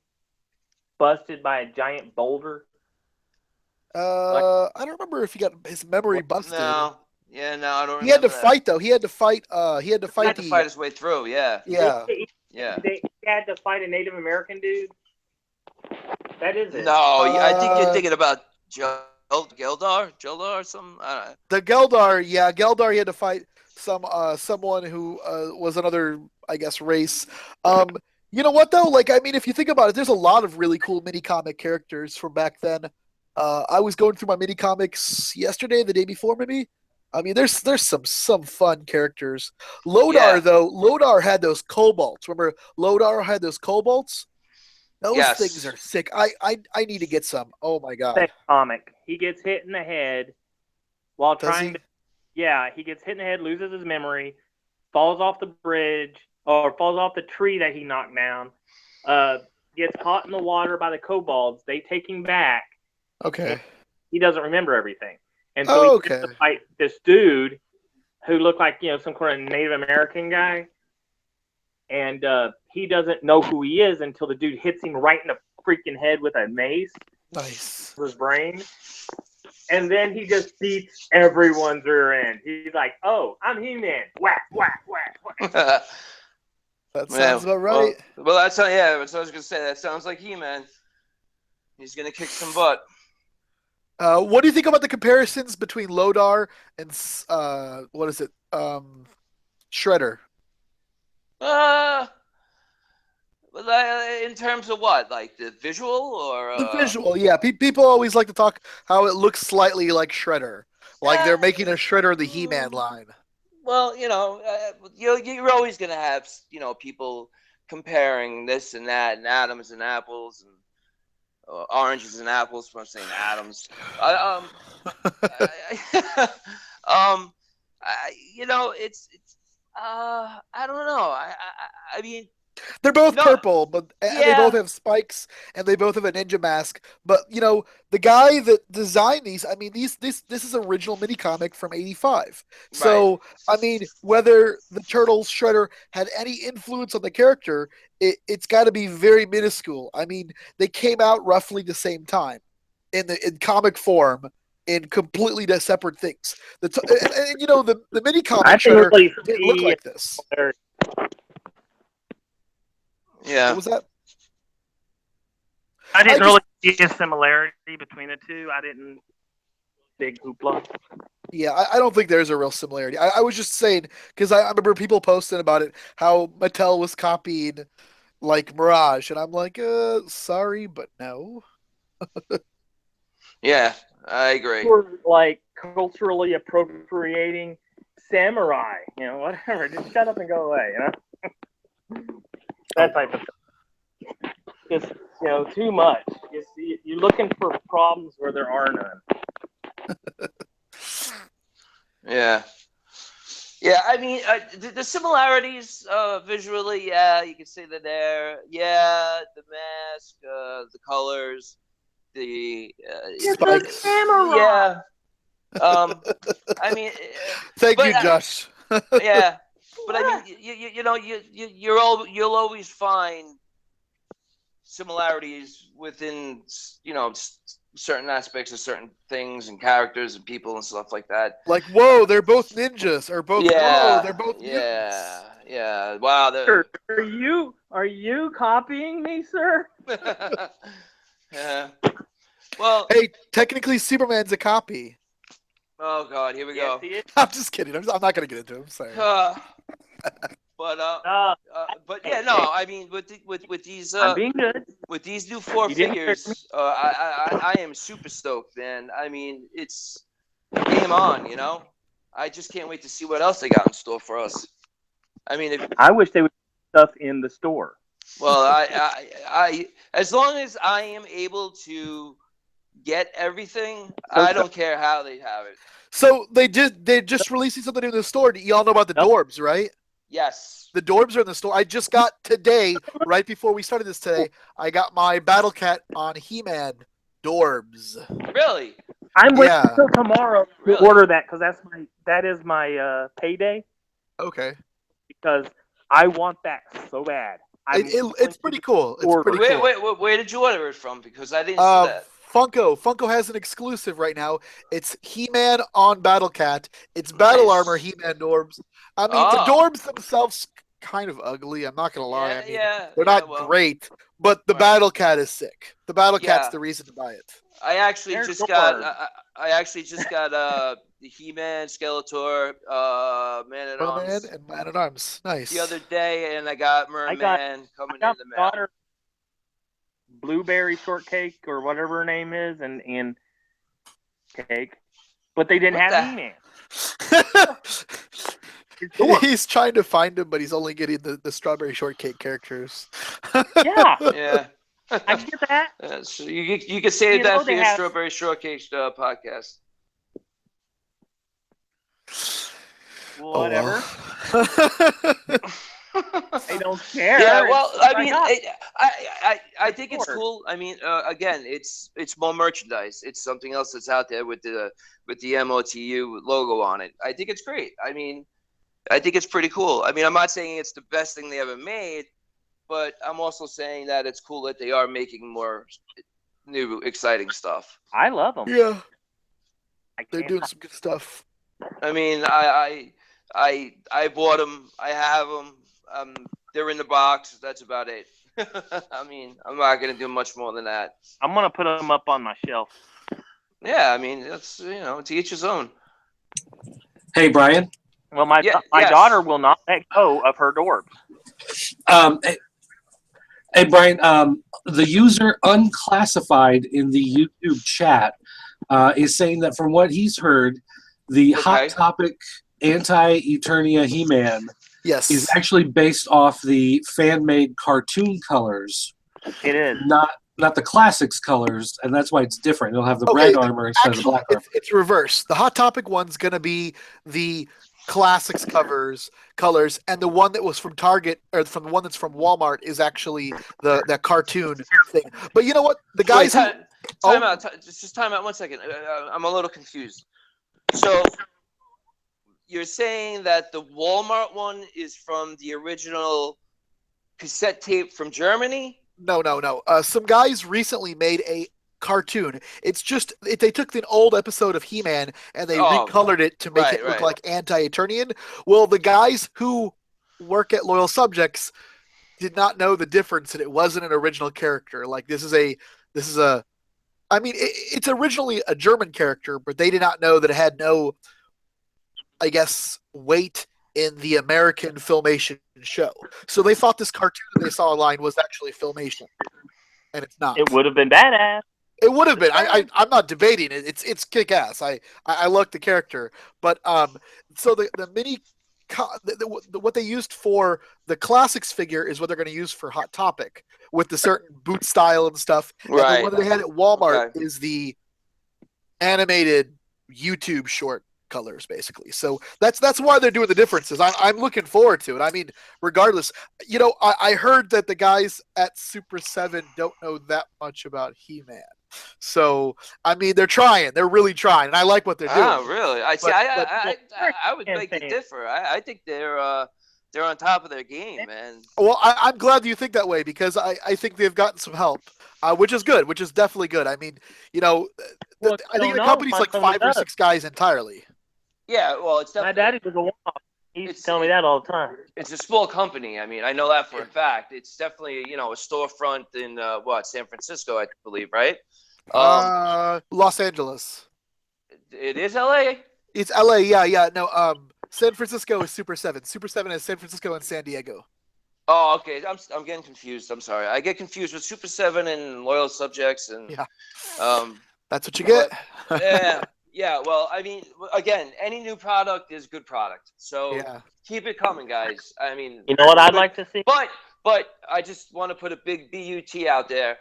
Speaker 4: busted by a giant boulder.
Speaker 3: I don't remember if he got his memory busted.
Speaker 2: No. Yeah, no, I don't remember.
Speaker 3: He had to fight though. He had to fight
Speaker 2: to fight his way through,
Speaker 4: He had to fight a Native American dude. That is it.
Speaker 2: No, I think you're thinking about Geldar or something.
Speaker 3: The Geldar, Geldar. He had to fight someone who was another, I guess, race. You know what though? Like, I mean, if you think about it, there's a lot of really cool mini comic characters from back then. I was going through my mini comics yesterday, the day before, maybe. I mean, there's some fun characters. Lodar though, Lodar had those kobolds. Remember, Lodar had those kobolds. Those things are sick. I need to get some. Oh my god!
Speaker 4: That comic. He gets hit in the head while trying to. Yeah, he gets hit in the head, loses his memory, falls off the bridge or falls off the tree that he knocked down. gets caught in the water by the kobolds. They take him back.
Speaker 3: Okay.
Speaker 4: He doesn't remember everything. And so he gets to fight this dude who looked like, some kind of Native American guy. And he doesn't know who he is until the dude hits him right in the freaking head with a mace.
Speaker 3: Nice.
Speaker 4: His brain. And then he just beats everyone's rear end. He's like, "Oh, I'm He-Man." Whack, whack, whack, whack.
Speaker 3: That sounds about right.
Speaker 2: Well, that's what I was going to say. That sounds like He-Man. He's going to kick some butt.
Speaker 3: What do you think about the comparisons between Lodar and Shredder?
Speaker 2: In terms of what, like the visual or
Speaker 3: the visual? Yeah, people always like to talk how it looks slightly like Shredder, like they're making a Shredder the He-Man line.
Speaker 2: Well, you're always going to have people comparing this and that and atoms and apples and oranges and apples. I'm saying atoms. It's I don't know. I mean,
Speaker 3: they're both purple, but they both have spikes and they both have a ninja mask. But the guy that designed these, I mean, this is original mini comic from '85. So
Speaker 2: right.
Speaker 3: I mean, whether the Turtles Shredder had any influence on the character, it's got to be very minuscule. I mean, they came out roughly the same time in comic form. In completely separate things. The mini comic Shredder didn't look like this.
Speaker 2: Yeah.
Speaker 3: What was that?
Speaker 4: I didn't really see a similarity between the two. I didn't. Big hoopla.
Speaker 3: Yeah, I don't think there's a real similarity. I was just saying, because I remember people posting about it, how Mattel was copying, like, Mirage. And I'm like, sorry, but no.
Speaker 2: Yeah, I agree.
Speaker 4: We're, like, culturally appropriating samurai. Whatever. Just shut up and go away, That type of thing. Just, too much. You're looking for problems where there are none.
Speaker 2: Yeah. Yeah, I mean, the similarities visually, you can say that there. Yeah, the mask, the colors, the
Speaker 3: spikes.
Speaker 2: Yeah. I mean,
Speaker 3: thank you, Josh.
Speaker 2: Yeah. But I mean, you'll always find similarities within certain aspects of certain things and characters and people and stuff like that.
Speaker 3: Like, whoa, they're both ninjas, or both. Whoa, they're both mutants.
Speaker 2: Yeah. Wow.
Speaker 4: Are you copying me, sir?
Speaker 2: Yeah. Well,
Speaker 3: hey, technically, Superman's a copy.
Speaker 2: Oh God, here we go.
Speaker 3: I'm just kidding. I'm not gonna get into it. I'm sorry.
Speaker 2: But yeah, no. I mean, with these,
Speaker 4: I'm being good.
Speaker 2: With these new four figures, I am super stoked, man. I mean, it's game on. I just can't wait to see what else they got in store for us. I mean,
Speaker 4: I wish they would put stuff in the store.
Speaker 2: Well, I as long as I am able to get everything, I don't care how they have it.
Speaker 3: So they're just releasing something in the store. Y'all know about the Dorbs, right?
Speaker 2: Yes.
Speaker 3: The Dorbs are in the store. I just got today, right before we started this today, I got my Battle Cat on He-Man Dorbs.
Speaker 2: Really?
Speaker 4: I'm waiting until tomorrow to order that because that is my payday.
Speaker 3: Okay.
Speaker 4: Because I want that so bad.
Speaker 3: It's pretty cool. It's pretty cool.
Speaker 2: Wait, where did you order it from? Because I didn't see that.
Speaker 3: Funko has an exclusive right now. It's He-Man on Battle Cat. It's Battle Armor He-Man Dorbs. I mean, the Dorbs themselves kind of ugly. I'm not gonna lie. I mean, they're not great, but the Battle Cat is sick. The Battle Cat's the reason to buy it.
Speaker 2: I actually just got the He-Man, Skeletor, Man-at-Arms.
Speaker 3: And Man-at-Arms. Nice.
Speaker 2: The other day, and I got Merman coming in the mail.
Speaker 4: Blueberry shortcake or whatever her name is, and cake, but they didn't have He-Man.
Speaker 3: He's trying to find him, but he's only getting the strawberry shortcake characters.
Speaker 2: Yeah.
Speaker 4: I get that.
Speaker 2: So you could say that for your strawberry shortcake podcast.
Speaker 4: Whatever. I don't care.
Speaker 2: Yeah, well, I
Speaker 4: I
Speaker 2: mean,
Speaker 4: got
Speaker 2: I think it's cool. I mean, again, it's more merchandise. It's something else that's out there with the MOTU logo on it. I think it's great. I mean, I think it's pretty cool. I mean, I'm not saying it's the best thing they ever made, but I'm also saying that it's cool that they are making more new, exciting stuff.
Speaker 4: I love them.
Speaker 3: Yeah, they're doing some good stuff.
Speaker 2: I mean, I bought them. I have them. They're in the box. That's about it. I mean, I'm not gonna do much more than that.
Speaker 4: I'm gonna put them up on my shelf.
Speaker 2: Yeah, I mean, that's to each his own.
Speaker 1: Hey, Brian.
Speaker 4: Well, my daughter will not let go of her Dorbs.
Speaker 1: Hey, Brian. The user Unclassified in the YouTube chat is saying that from what he's heard, the Hot Topic Anti-Eternia He-Man is actually based off the fan-made cartoon colors.
Speaker 4: It is.
Speaker 1: Not the classics colors, and that's why it's different. It'll have the red armor instead of the black armor.
Speaker 3: It's reverse. The Hot Topic one's going to be the classics colors, and the one that was from Target, or from the one that's from Walmart, is actually the cartoon thing. But you know what? The guys...
Speaker 2: Time out. Just time out 1 second. I'm a little confused. So you're saying that the Walmart one is from the original cassette tape from Germany?
Speaker 3: No. Some guys recently made a cartoon. It's just they took the old episode of He-Man and they recolored it to make it look like Anti-Eternian. Well, the guys who work at Loyal Subjects did not know the difference, and it wasn't an original character. Like this is a I mean, it's originally a German character, but they did not know that it had no, I guess, weight in the American Filmation show. So they thought this cartoon that they saw online was actually Filmation, and it's not.
Speaker 4: It would have been badass.
Speaker 3: It would have been. I'm not debating it. It's kick ass. I like the character, but so the mini. What they used for the classics figure is what they're going to use for Hot Topic with the certain boot style and stuff.
Speaker 2: Right.
Speaker 3: And the one they had at Walmart is the animated YouTube short colors, basically. So that's why they're doing the differences. I'm looking forward to it. I mean, regardless, I heard that the guys at Super 7 don't know that much about He-Man. So, I mean, they're trying. They're really trying, and I like what they're doing.
Speaker 2: Oh, really? I would beg to differ. I think they're on top of their game, man.
Speaker 3: Well, I'm glad you think that way, because I think they've gotten some help, which is good, which is definitely good. I mean, I think the company's like 5 or 6 guys entirely.
Speaker 2: Yeah, well, it's definitely...
Speaker 4: My daddy was a one-off. He used to tell me that all the time.
Speaker 2: It's a small company. I mean, I know that for a fact. It's definitely, a storefront in, San Francisco, I believe, right?
Speaker 3: Los Angeles.
Speaker 2: It is L.A.?
Speaker 3: It's L.A., yeah. No, San Francisco is Super 7. Super 7 is San Francisco and San Diego.
Speaker 2: Oh, okay. I'm getting confused. I'm sorry. I get confused with Super 7 and Loyal Subjects. And
Speaker 3: that's what you get.
Speaker 2: Yeah, well, I mean, again, any new product is good product. So keep it coming, guys. I mean,
Speaker 4: you know what I'd like to see?
Speaker 2: But I just want to put a big BUT out there.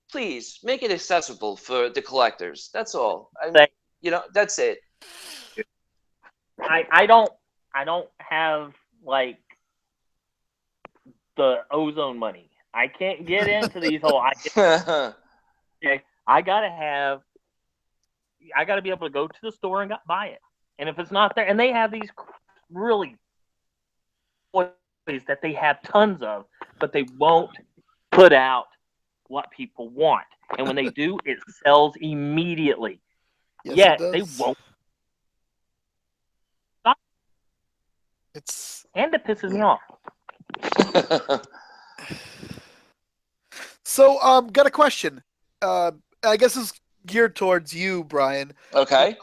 Speaker 2: Please make it accessible for the collectors. That's all. That's it.
Speaker 4: I don't have like the ozone money. I can't get into these whole. Okay, I gotta be able to go to the store and buy it. And if it's not there, and they have these really toys that they have tons of, but they won't put out what people want. And when they do, it sells immediately.
Speaker 3: Yes,
Speaker 4: they won't. And it pisses me off.
Speaker 3: So, got a question. I guess it's geared towards you, Brian.
Speaker 2: Okay.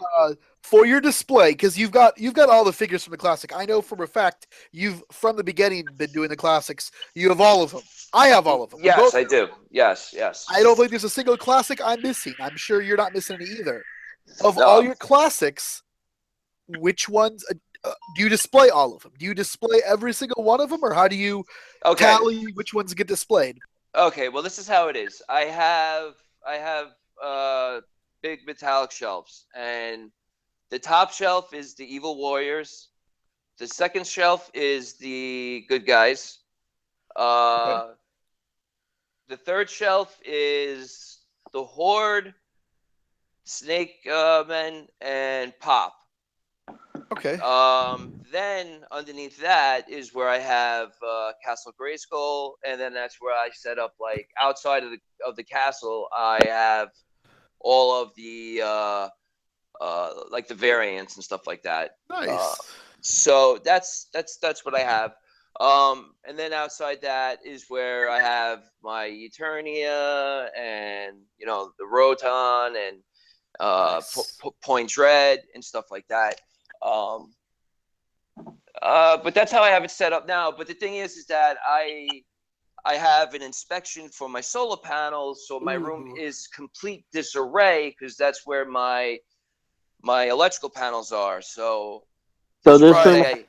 Speaker 3: For your display, because you've got all the figures from the classic. I know from a fact you've from the beginning been doing the classics. You have all of them. I have all of them.
Speaker 2: Yes, I do. Yes.
Speaker 3: I don't think there's a single classic I'm missing. I'm sure you're not missing any either. Of all your classics, which ones do you display? All of them? Do you display every single one of them, or how do you tally which ones get displayed?
Speaker 2: Okay, well, this is how it is. I have big metallic shelves, and the top shelf is the Evil Warriors. The second shelf is the Good Guys. The third shelf is the Horde, Snake Men, and Pop.
Speaker 3: Okay.
Speaker 2: Then underneath that is where I have Castle Grayskull, and then that's where I set up like outside of the castle. I have all of the like the variants and stuff like that.
Speaker 3: Nice.
Speaker 2: So that's what I have. And then outside that is where I have my Eternia and the Roton and
Speaker 3: Nice.
Speaker 2: Point Dread and stuff like that. But that's how I have it set up now. But the thing is that I have an inspection for my solar panels, so my room is complete disarray because that's where my electrical panels are. So
Speaker 4: this
Speaker 2: Friday,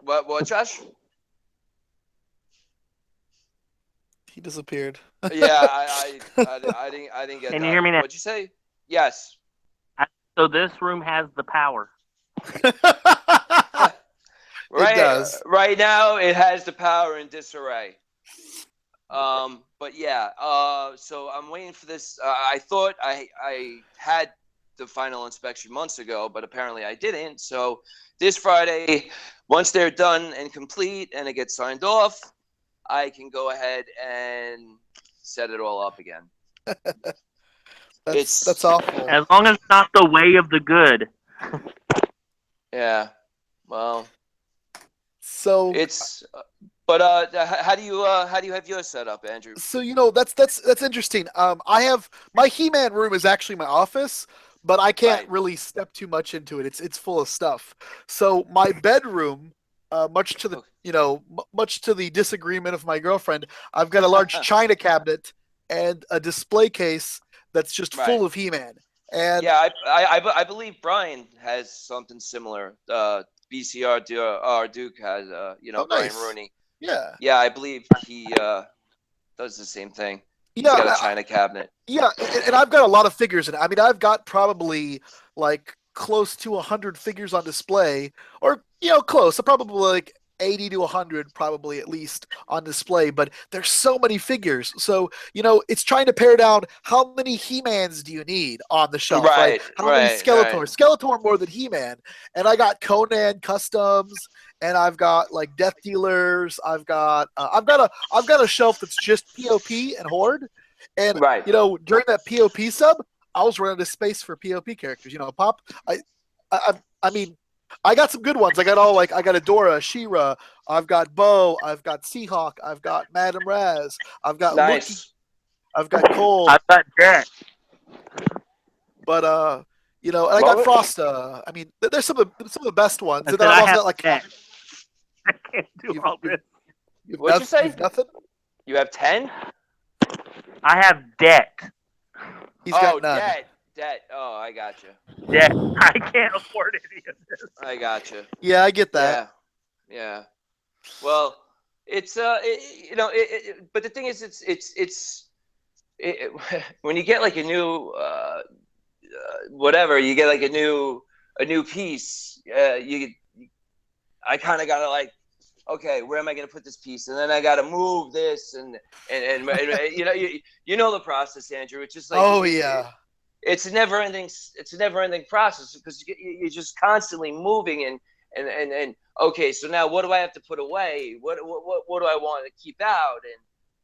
Speaker 2: what, Josh?
Speaker 3: He disappeared.
Speaker 2: Yeah, I didn't get that.
Speaker 4: Can you hear me now?
Speaker 2: What'd you say? Yes.
Speaker 4: So this room has the power.
Speaker 3: It does.
Speaker 2: Right now, it has the power in disarray. But yeah. So I'm waiting for this. I thought I had the final inspection months ago, but apparently I didn't. So this Friday, once they're done and complete, and it gets signed off, I can go ahead and set it all up again.
Speaker 3: That's awful.
Speaker 4: As long as it's not the way of the good.
Speaker 2: Yeah. Well.
Speaker 3: So
Speaker 2: it's. But how do you have yours set up, Andrew?
Speaker 3: So that's interesting. I have my He-Man room is actually my office, but I can't really step too much into it. It's full of stuff. So my bedroom, much to the disagreement of my girlfriend, I've got a large china cabinet and a display case that's just full of He-Man. And
Speaker 2: yeah, I believe Brian has something similar. BCR Duke has Brian
Speaker 3: nice.
Speaker 2: Rooney.
Speaker 3: Yeah,
Speaker 2: I believe he does the same thing. He's
Speaker 3: Yeah,
Speaker 2: got a china cabinet.
Speaker 3: Yeah, and I've got a lot of figures in it. I mean, I've got probably like close to 100 figures on display, or close. So probably like 80 to 100, probably at least on display. But there's so many figures, so it's trying to pare down how many He-Mans do you need on the shelf, right? How many Skeletor?
Speaker 2: Right.
Speaker 3: Skeletor more than He-Man, and I got Conan customs. And I've got like Death Dealers. I've got a shelf that's just POP and Horde. And during that POP sub, I was running out of space for POP characters. Pop. I mean, I got some good ones. I got Adora, She-Ra. I've got Bo. I've got Seahawk. I've got Madame Raz. I've got Loki. I've got Cole.
Speaker 4: I've got Jack.
Speaker 3: But and I got Frosta. I mean, there's some of the best ones. And then I've also got like.
Speaker 4: I can't do all this.
Speaker 2: What'd you say?
Speaker 3: Nothing.
Speaker 2: You have 10?
Speaker 4: I have debt.
Speaker 3: He's got none.
Speaker 2: Debt. Oh, I got you.
Speaker 4: Debt. I can't afford any of this.
Speaker 2: I got you.
Speaker 3: Yeah, I get that.
Speaker 2: Yeah. Well, it's but the thing is, it's when you get like a new whatever, you get like a new piece. I kind of gotta like, okay, where am I going to put this piece? And then I got to move this and you know the process, Andrew. It's just like, it's a never ending process because you're just constantly moving and okay, so now what do I have to put away? What do I want to keep out?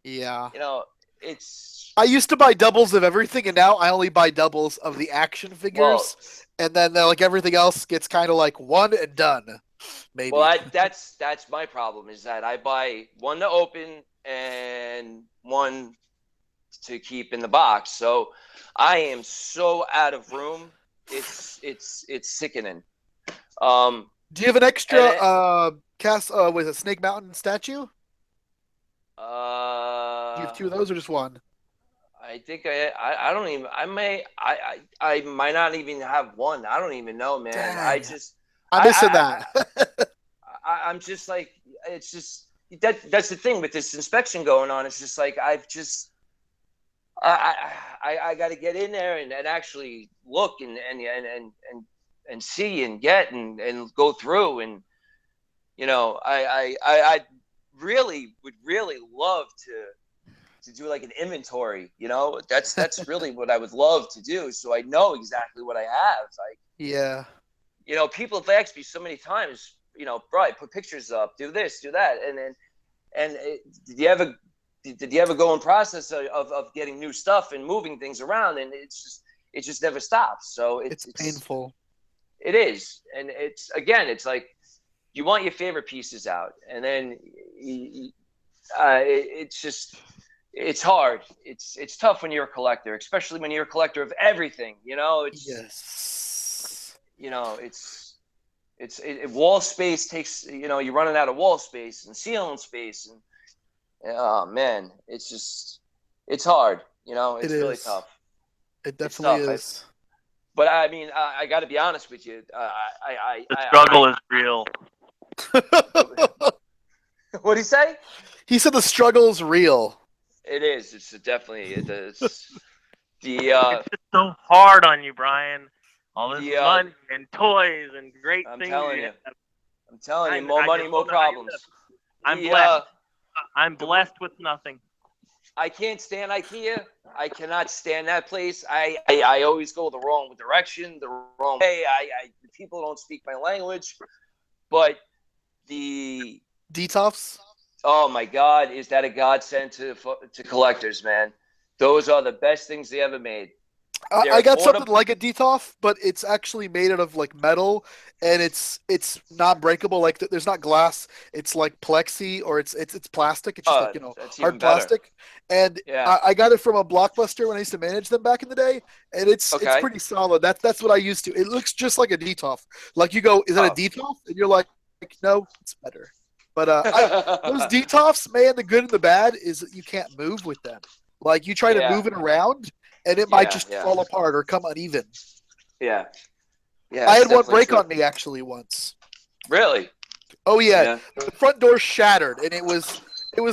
Speaker 2: And it's.
Speaker 3: I used to buy doubles of everything, and now I only buy doubles of the action figures, and then like everything else gets kind of like one and done. Maybe.
Speaker 2: Well, that's my problem is that I buy one to open and one to keep in the box. So I am so out of room. It's sickening.
Speaker 3: Do you have an extra with a Snake Mountain statue? Do you have two of those or just one?
Speaker 2: I think I don't even. I might not even have one. I don't even know, man.
Speaker 3: Dang. I'm missing that.
Speaker 2: I'm just like, it's just that's the thing with this inspection going on. It's just like I got to get in there and actually look and see and get and go through and I'd would really love to do like an inventory. That's really what I would love to do. So I know exactly what I have. Like,
Speaker 3: yeah.
Speaker 2: People have asked me so many times, Brian, put pictures up, do this, do that, did you ever go in process of getting new stuff and moving things around? And it just never stops. So
Speaker 3: It's painful.
Speaker 2: It is, and it's like you want your favorite pieces out, and then it's hard. It's tough when you're a collector, especially when you're a collector of everything.
Speaker 3: Yes.
Speaker 2: Wall space takes. You're running out of wall space and ceiling space, and oh man, it's hard. It's really tough.
Speaker 3: It definitely is.
Speaker 2: But I mean, I got to be honest with you.
Speaker 4: The struggle is real.
Speaker 2: What did he say?
Speaker 3: He said the struggle's real.
Speaker 2: It is. It's definitely. It is.
Speaker 4: It's just so hard on you, Brian. All this money and toys and great things.
Speaker 2: I'm telling you, more money, more problems.
Speaker 4: I'm blessed. I'm blessed with nothing.
Speaker 2: I can't stand IKEA. I cannot stand that place. I always go the wrong direction, the wrong way. People don't speak my language, but the
Speaker 3: Detofs.
Speaker 2: Oh my God, is that a godsend to collectors, man? Those are the best things they ever made.
Speaker 3: I got something like a Detof, but it's actually made out of like metal, and it's not breakable. Like there's not glass. It's like plexi, or it's plastic. It's just hard plastic. And I got it from a Blockbuster when I used to manage them back in the day, and it's pretty solid. That's what I used to. It looks just like a Detof. Like you go, is that a Detof? And you're like, no, it's better. But those Detofs, man, the good and the bad is that you can't move with them. Like you try to move it around, and it might just fall apart or come uneven.
Speaker 2: Yeah.
Speaker 3: I had one break on me actually once.
Speaker 2: Really?
Speaker 3: Oh yeah. The front door shattered, and it was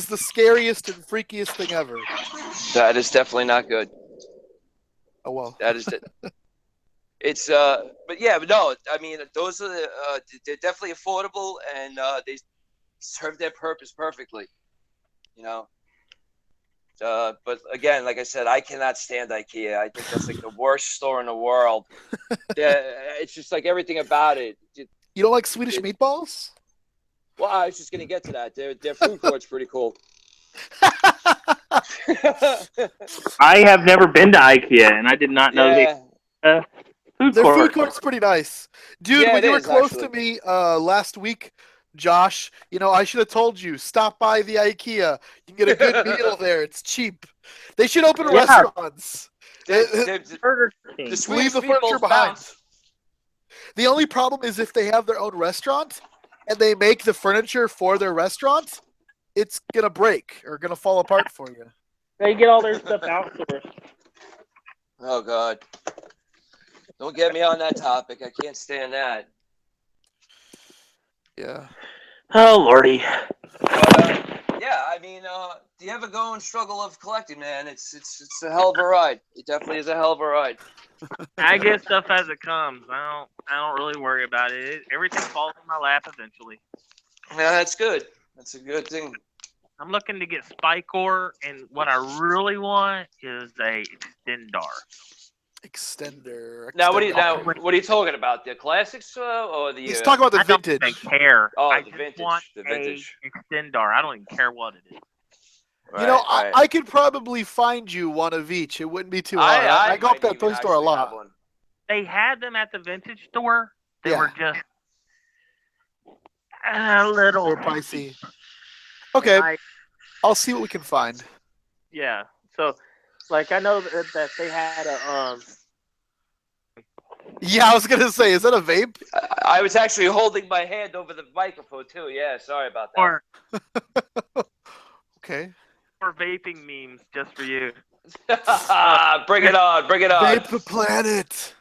Speaker 3: the scariest and freakiest thing ever.
Speaker 2: That is definitely not good.
Speaker 3: Oh well.
Speaker 2: That is it. It's but no. I mean, those are they're definitely affordable, and they serve their purpose perfectly. But again, like I said, I cannot stand IKEA. I think that's like the worst store in the world. It's just like everything about it.
Speaker 3: You don't like Swedish meatballs?
Speaker 2: Well, I was just gonna get to that. Their food court's pretty cool.
Speaker 4: I have never been to IKEA, and I did not know
Speaker 3: their food court's pretty nice, dude. When you were close to me last week, Josh, I should have told you, stop by the IKEA. You can get a good meal there. It's cheap. They should open restaurants.
Speaker 2: Leave the
Speaker 3: furniture behind. The only problem is if they have their own restaurant and they make the furniture for their restaurant, it's going to break or going to fall apart for you.
Speaker 4: They get all their stuff outsourced.
Speaker 2: Oh, God. Don't get me on that topic. I can't stand that.
Speaker 3: Yeah.
Speaker 4: Oh, Lordy.
Speaker 2: I mean, do you ever go and struggle of collecting, man? It's a hell of a ride. It definitely is a hell of a ride.
Speaker 4: I get stuff as it comes. I don't really worry about it. Everything falls in my lap eventually.
Speaker 2: Yeah, that's good. That's a good thing.
Speaker 4: I'm looking to get Spikor, and what I really want is a
Speaker 3: Extender.
Speaker 2: Now, what are you talking about? The classics or the?
Speaker 3: He's talking about the vintage.
Speaker 4: I don't care.
Speaker 2: Oh,
Speaker 4: I
Speaker 2: the
Speaker 4: just
Speaker 2: vintage.
Speaker 4: want
Speaker 2: The vintage.
Speaker 4: a Extendar. I don't even care what it is.
Speaker 2: Right,
Speaker 3: I could probably find you one of each. It wouldn't be too hard. I go up to that toy store a lot.
Speaker 4: They had them at the vintage store. They were just a little
Speaker 3: pricey. Okay, I'll see what we can find.
Speaker 4: Yeah. So, like, I know that they had a.
Speaker 3: Yeah, I was gonna say, is that a vape?
Speaker 2: I was actually holding my hand over the microphone too. Yeah, sorry about that.
Speaker 3: Okay.
Speaker 4: Or vaping memes just for you.
Speaker 2: Bring it on! Bring it on!
Speaker 3: Vape the planet.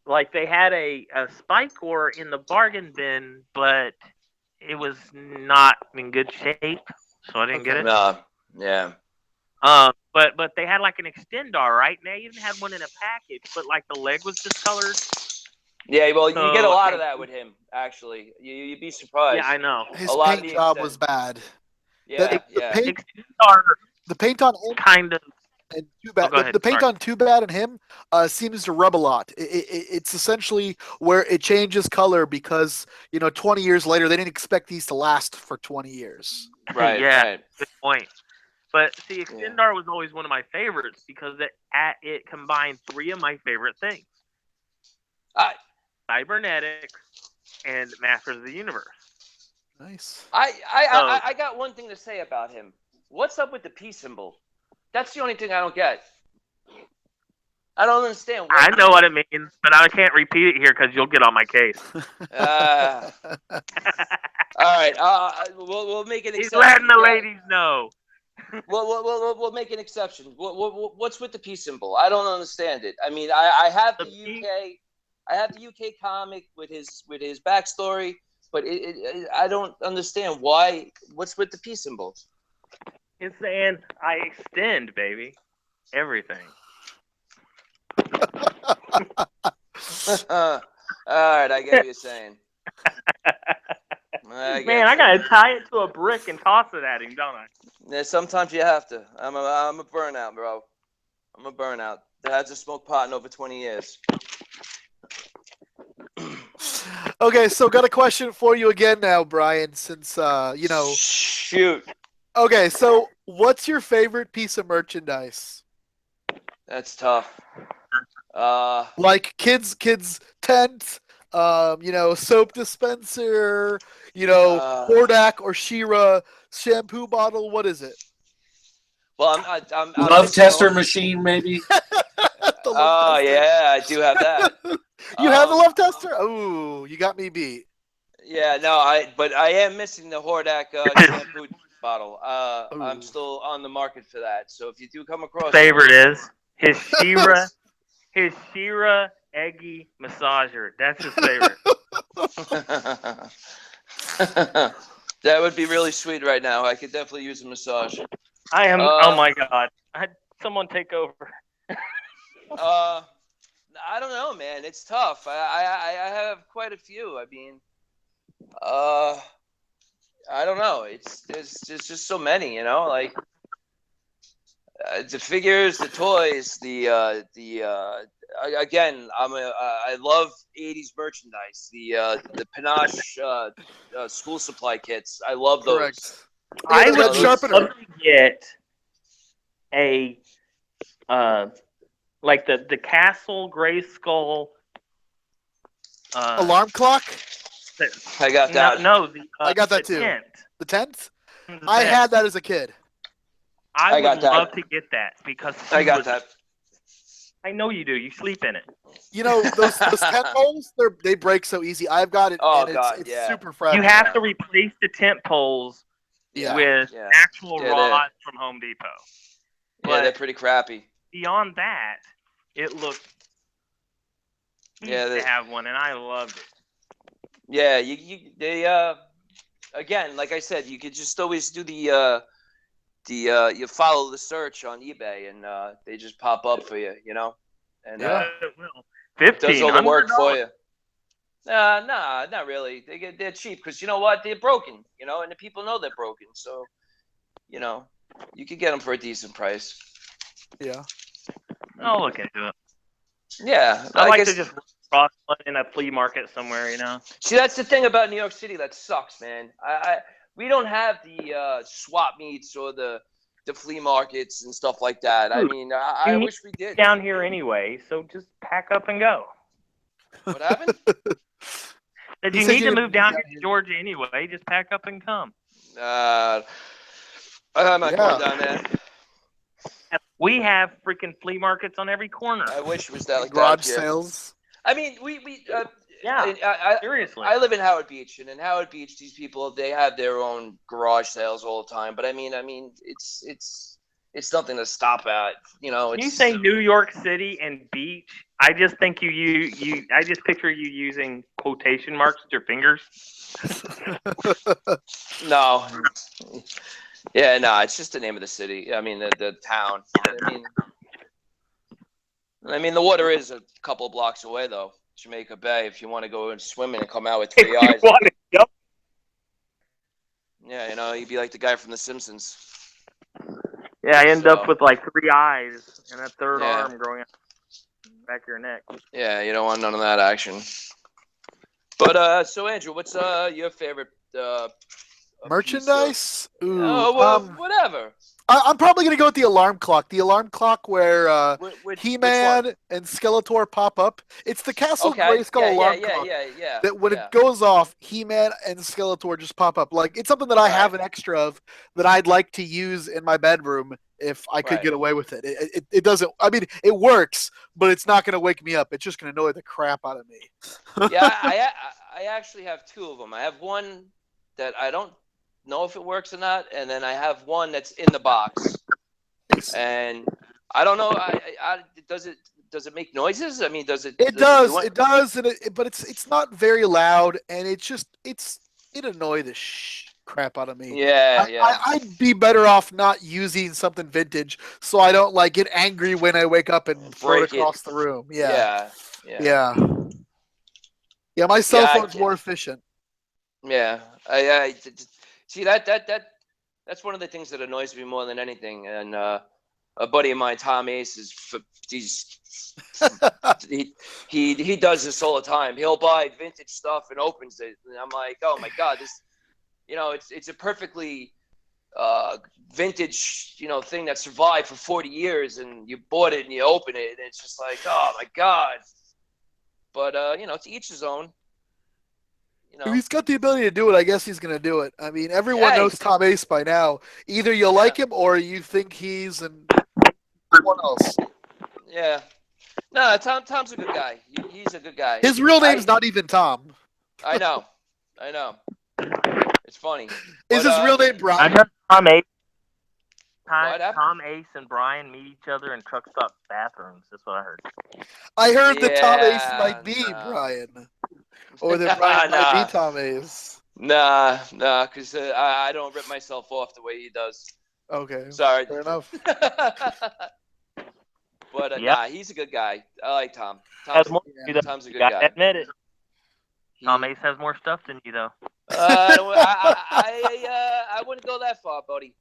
Speaker 4: Like they had a Spikor in the bargain bin, but it was not in good shape, so I didn't get it.
Speaker 2: No, yeah.
Speaker 4: But they had like an Extendar, right? Now you didn't have one in a package, but like the leg was discolored.
Speaker 2: Yeah, well,
Speaker 4: So,
Speaker 2: you get a lot of that with him. Actually, you'd be surprised.
Speaker 4: Yeah, I know.
Speaker 3: His paint job was bad.
Speaker 2: Yeah,
Speaker 3: The paint on him
Speaker 4: kind of.
Speaker 3: and Too Bad.
Speaker 4: Go ahead.
Speaker 3: The paint
Speaker 4: Sorry.
Speaker 3: on Too Bad and him seems to rub a lot. It's essentially where it changes color because 20 years later they didn't expect these to last for 20 years.
Speaker 2: Right.
Speaker 4: Yeah,
Speaker 2: Right.
Speaker 4: good point. But see, Extendar was always one of my favorites because it combined three of my favorite things: cybernetics and Masters of the Universe.
Speaker 3: Nice.
Speaker 2: I got one thing to say about him. What's up with the P symbol? That's the only thing I don't get. I don't understand.
Speaker 4: I know what it means, but I can't repeat it here because you'll get on my case.
Speaker 2: All right. We'll make an exception.
Speaker 4: He's letting the ladies know.
Speaker 2: We'll make an exception. What's with the P symbol? I don't understand it. I mean, I have the UK. I have the UK comic with his backstory, but I don't understand why. What's with the P symbol?
Speaker 4: It's saying I extend, baby, everything.
Speaker 2: All right, I get what you're saying.
Speaker 4: Man, I gotta tie it to a brick and toss it at him, don't I?
Speaker 2: Yeah, sometimes you have to. I'm a burnout, bro. I'm a burnout. That hasn't smoked pot in over 20 years.
Speaker 3: Okay, so got a question for you again now, Brian, since
Speaker 2: Shoot.
Speaker 3: Okay, so what's your favorite piece of merchandise?
Speaker 2: That's tough.
Speaker 3: Like kids tent, soap dispenser, Hordak or Shira shampoo bottle. What is it?
Speaker 2: Well, I'm
Speaker 1: love tester machine, maybe.
Speaker 2: Oh yeah, I do have that.
Speaker 3: You have the love tester? Oh, you got me beat.
Speaker 2: Yeah, no, but I am missing the Hordak shampoo bottle. I'm still on the market for that. So if you do come across
Speaker 4: favorite is his Shira Eggy massager. That's his favorite.
Speaker 2: That would be really sweet right now. I could definitely use a massage.
Speaker 4: I am. Oh my god! Someone take over.
Speaker 2: I don't know, man. It's tough. I have quite a few. I mean, I don't know. There's just so many, like the figures, the toys, again, I love 80s merchandise. The Panache school supply kits. I love those.
Speaker 3: Correct.
Speaker 4: I would love to get a like the Castle Gray Skull
Speaker 3: alarm clock.
Speaker 2: I got that.
Speaker 3: No, I got that too.
Speaker 4: Tent.
Speaker 3: The tent? I had that as a kid.
Speaker 4: I would love to get that because
Speaker 2: I got that.
Speaker 4: I know you do. You sleep in it.
Speaker 3: Those tent poles, they break so easy. I've got it, and it's super fragile.
Speaker 4: You have to replace the tent poles with actual rods from Home Depot.
Speaker 2: Yeah, they're pretty crappy.
Speaker 4: Beyond that, it looked to have one, and I loved it.
Speaker 2: Yeah, they again, like I said, you could just always do you follow the search on eBay, and they just pop up for you, and
Speaker 4: it will.
Speaker 2: does all the work for you. Nah, not really. They're cheap because you know what? They're broken, and the people know they're broken, so you could get them for a decent price.
Speaker 3: Yeah.
Speaker 4: I'll look into it.
Speaker 2: Yeah,
Speaker 4: I like to just cross one in a flea market somewhere,
Speaker 2: See, that's the thing about New York City that sucks, man. We don't have the swap meets or the flea markets and stuff like that. I mean, I wish we did.
Speaker 4: Down here anyway, so just pack up and go.
Speaker 2: What happened?
Speaker 4: Did you need to move down here to Georgia anyway? Just pack up and come.
Speaker 2: I'm not going down there.
Speaker 4: We have freaking flea markets on every corner.
Speaker 2: I wish it was that like
Speaker 3: garage sales.
Speaker 2: I mean,
Speaker 4: seriously.
Speaker 2: I live in Howard Beach, and in Howard Beach, these people they have their own garage sales all the time. But I mean, it's nothing to stop at.
Speaker 4: When you say New York City and beach, I just think I just picture you using quotation marks with your fingers.
Speaker 2: No. Yeah, no, it's just the name of the city. I mean, the town. I mean, the water is a couple of blocks away, though. Jamaica Bay if you want to go and swim and come out with 3 eyes. Yeah, you'd be like the guy from The Simpsons.
Speaker 4: Yeah, I end up with like 3 eyes and a third arm growing out back of your neck.
Speaker 2: Yeah, you don't want none of that action. But so Andrew, what's your favorite
Speaker 3: merchandise?
Speaker 2: Whatever.
Speaker 3: I'm probably going to go with the alarm clock. The alarm clock where He-Man and Skeletor pop up. It's the Castle Grayskull alarm clock.
Speaker 2: Yeah.
Speaker 3: That when it goes off, He-Man and Skeletor just pop up. Like, it's something that I have an extra of that I'd like to use in my bedroom if I could get away with it. It doesn't. I mean, it works, but it's not going to wake me up. It's just going to annoy the crap out of me.
Speaker 2: I actually have 2 of them. I have one that I don't know if it works or not, and then I have one that's in the box, and I don't know. Does it make noises? I mean, does it?
Speaker 3: It does. It does, but it's not very loud, and it annoys the crap out of me.
Speaker 2: Yeah.
Speaker 3: I'd be better off not using something vintage, so I don't like get angry when I wake up and throw it across the room. Yeah. My cell phone's more efficient.
Speaker 2: Yeah, I see that's one of the things that annoys me more than anything. And a buddy of mine, Tom Ace, he does this all the time. He'll buy vintage stuff and opens it, and I'm like, oh my god, this, it's a perfectly vintage, thing that survived for 40 years, and you bought it and you open it, and it's just like, oh my god. But to each his own.
Speaker 3: If he's got the ability to do it, I guess he's going to do it. I mean, everyone knows Tom Ace by now. Either you like him or you think he's someone else.
Speaker 2: Yeah. No, Tom's a good guy. He's a good guy.
Speaker 3: His real name's not even Tom.
Speaker 2: I know. It's funny.
Speaker 3: Is his real name Brian?
Speaker 4: I heard Tom Ace. Tom Ace and Brian meet each other in truck stop bathrooms. That's what I heard.
Speaker 3: I heard that Tom Ace might be Brian. Or that Brian might be Tom Ace.
Speaker 2: Nah, because I don't rip myself off the way he does.
Speaker 3: Okay.
Speaker 2: Sorry.
Speaker 3: Fair enough.
Speaker 2: But nah, he's a good guy. I like Tom. Tom's a good guy.
Speaker 4: Admit it. Tom Ace has more stuff than you, though.
Speaker 2: I wouldn't go that far, buddy.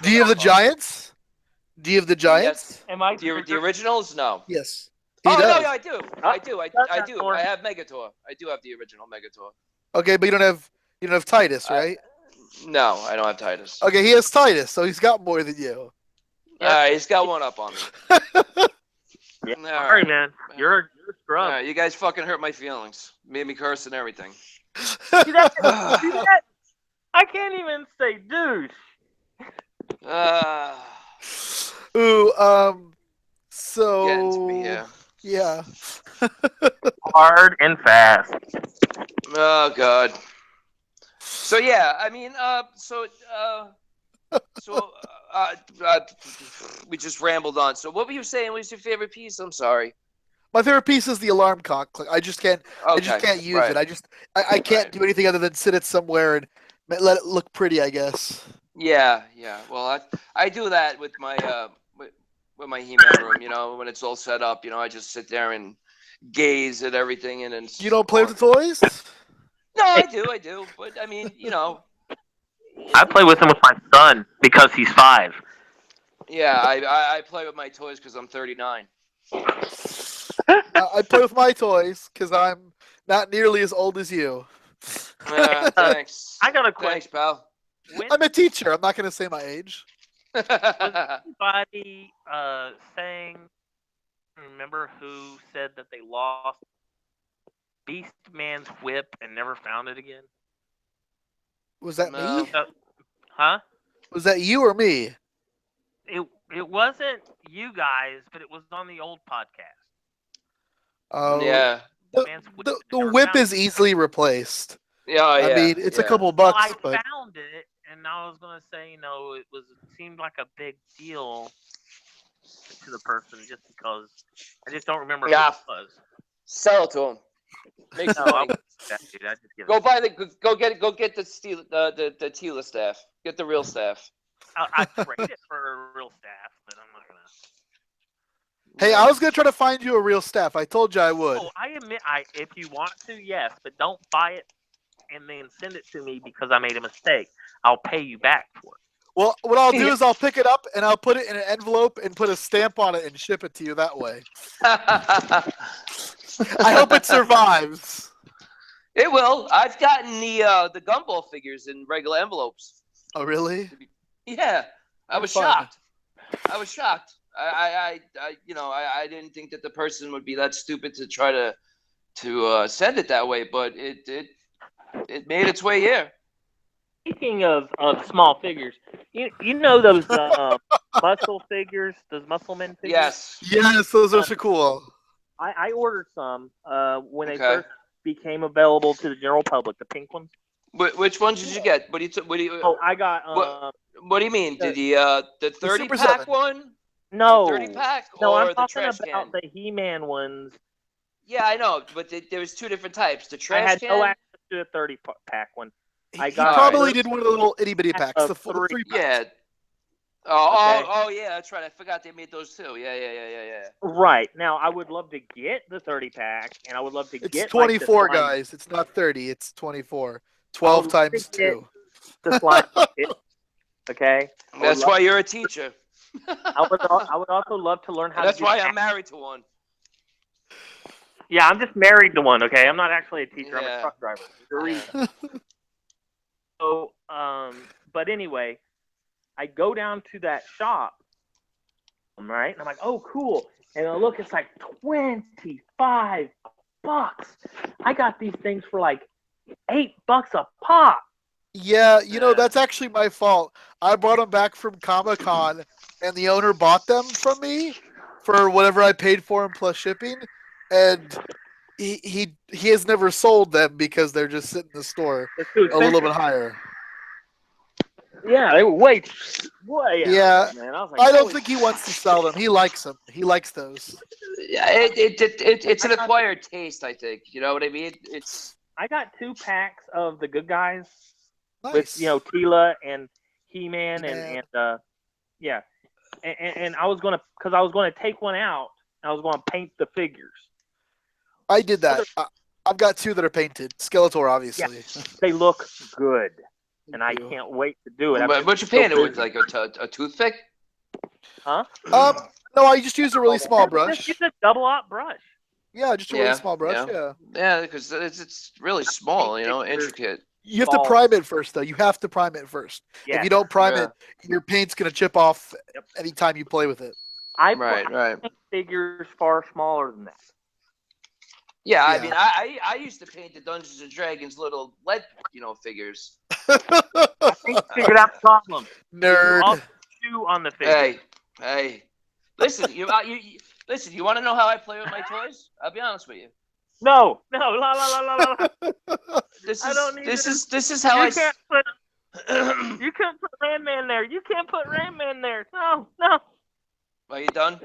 Speaker 3: Do you have the Giants?
Speaker 2: Yes. Am I the originals? No.
Speaker 3: Yes.
Speaker 2: No, I do. I have Megator. I do have the original Megator.
Speaker 3: Okay, but you don't have Titus, right?
Speaker 2: No, I don't have Titus.
Speaker 3: Okay, he has Titus, so he's got more than you.
Speaker 2: He's got one up on me.
Speaker 4: Sorry, man. You're a scrub.
Speaker 2: You guys fucking hurt my feelings. Made me curse and everything.
Speaker 4: See that? I can't even say douche.
Speaker 3: So
Speaker 2: getting to me here.
Speaker 3: Yeah.
Speaker 4: Hard and fast.
Speaker 2: Oh god. So yeah, I mean, we just rambled on. So what were you saying was your favorite piece? I'm sorry.
Speaker 3: My favorite piece is the alarm clock. I just can't. I just can't use it. I can't do anything other than sit it somewhere and let it look pretty, I guess.
Speaker 2: Yeah. Well, I do that with my with my He-Man room. When it's all set up, I just sit there and gaze at everything. And
Speaker 3: you don't play with the toys?
Speaker 2: No, I do. But I mean,
Speaker 4: I play with him with my son because he's 5.
Speaker 2: Yeah, I play with my toys because I'm 39.
Speaker 3: I play with my toys because I'm not nearly as old as you.
Speaker 2: Thanks.
Speaker 4: I got a question.
Speaker 2: Thanks, pal.
Speaker 3: I'm a teacher. I'm not going to say my age.
Speaker 4: Was anybody saying, remember who said that they lost Beast Man's whip and never found it again?
Speaker 3: Was that me?
Speaker 4: Huh?
Speaker 3: Was that you or me?
Speaker 4: It wasn't you guys, but it was on the old podcast.
Speaker 3: Oh,
Speaker 2: yeah.
Speaker 3: The whip is easily replaced.
Speaker 2: Yeah,
Speaker 3: I mean, it's a couple bucks.
Speaker 4: Well, I
Speaker 3: but...
Speaker 4: found it, and I was gonna say, it seemed like a big deal to the person just because I just don't remember who it was.
Speaker 2: Sell it to him. Make some money. Go get the Tila staff. Get the real staff.
Speaker 4: I trade it for a real staff, but I'm not
Speaker 3: Hey, I was gonna try to find you a real staff. I told you I would.
Speaker 4: Oh, I admit, if you want to, yes, but don't buy it and then send it to me because I made a mistake. I'll pay you back for it.
Speaker 3: Well, what I'll do is I'll pick it up and I'll put it in an envelope and put a stamp on it and ship it to you that way. I hope it survives.
Speaker 2: It will. I've gotten the gumball figures in regular envelopes.
Speaker 3: Oh, really?
Speaker 2: Yeah, I was shocked. I was shocked. I didn't think that the person would be that stupid to try to send it that way, but it made its way here.
Speaker 4: Speaking of small figures, you know those muscle figures, those muscle men figures?
Speaker 2: Yes.
Speaker 3: Yes, those are so cool.
Speaker 4: I ordered some when they first became available to the general public, the pink ones.
Speaker 2: Which ones did you get?
Speaker 4: Oh, I got.
Speaker 2: What do you mean? Did the 30-pack one?
Speaker 4: No.
Speaker 2: 30-pack
Speaker 4: no,
Speaker 2: or
Speaker 4: I'm
Speaker 2: the
Speaker 4: talking
Speaker 2: trash
Speaker 4: about
Speaker 2: can?
Speaker 4: the He-Man ones.
Speaker 2: Yeah, I know, but there was two different types. The trash
Speaker 4: I had
Speaker 2: can.
Speaker 4: no access to a 30-pack one.
Speaker 3: He probably did one of the little itty bitty packs, the 3 packs.
Speaker 2: Yeah. Oh, yeah, that's right. I forgot they made those too. Yeah.
Speaker 4: Right. Now, I would love to get the 30-pack, and I would love to get.
Speaker 3: It's 24, guys. It's not 30. It's 24. 12 times 2.
Speaker 4: The slime bucket. Okay.
Speaker 2: That's why you're a teacher.
Speaker 4: I would also love to learn how.
Speaker 2: That's why I'm married to one.
Speaker 4: Yeah, I'm just married to one. Okay, I'm not actually a teacher. I'm a truck driver. There's a reason. So, but anyway, I go down to that shop, right? And I'm like, oh, cool. And I look, it's like $25. I got these things for like $8 a pop.
Speaker 3: Yeah, that's actually my fault. I brought them back from Comic-Con, and the owner bought them from me for whatever I paid for them plus shipping, and he has never sold them because they're just sitting in the store a little bit higher.
Speaker 4: Yeah, they were way
Speaker 3: yeah.
Speaker 4: Man. I
Speaker 3: don't think he wants to sell them. He likes them. He likes those.
Speaker 2: Yeah, it's an acquired taste, I think. You know what I mean?
Speaker 4: I got 2 packs of the good guys.
Speaker 3: Nice.
Speaker 4: With Tila and He-Man and yeah, and I was gonna take one out. And I was gonna paint the figures.
Speaker 3: I did that. I've got 2 that are painted. Skeletor, obviously.
Speaker 4: Yeah, they look good, and I can't wait to do it.
Speaker 2: But you painted with like a toothpick?
Speaker 4: Huh?
Speaker 3: No, I just used a really small brush.
Speaker 4: Just use a double-op brush.
Speaker 3: Yeah, just a really small brush.
Speaker 2: Yeah, because it's really small, intricate.
Speaker 3: You have to prime it first, though. You have to prime it first. Yeah. If you don't prime it, your paint's going to chip off anytime you play with it.
Speaker 4: I paint figures far smaller than that.
Speaker 2: Yeah, I mean, I used to paint the Dungeons and Dragons little lead, figures.
Speaker 4: I think you figured out the problem.
Speaker 3: Nerd.
Speaker 4: I'll chew on the figure.
Speaker 2: Hey, listen, you want to know how I play with my toys? I'll be honest with you.
Speaker 4: No, la.
Speaker 2: This is how
Speaker 4: you can't put Ram-Man there. You can't put Ram-Man there. No.
Speaker 2: Are you done?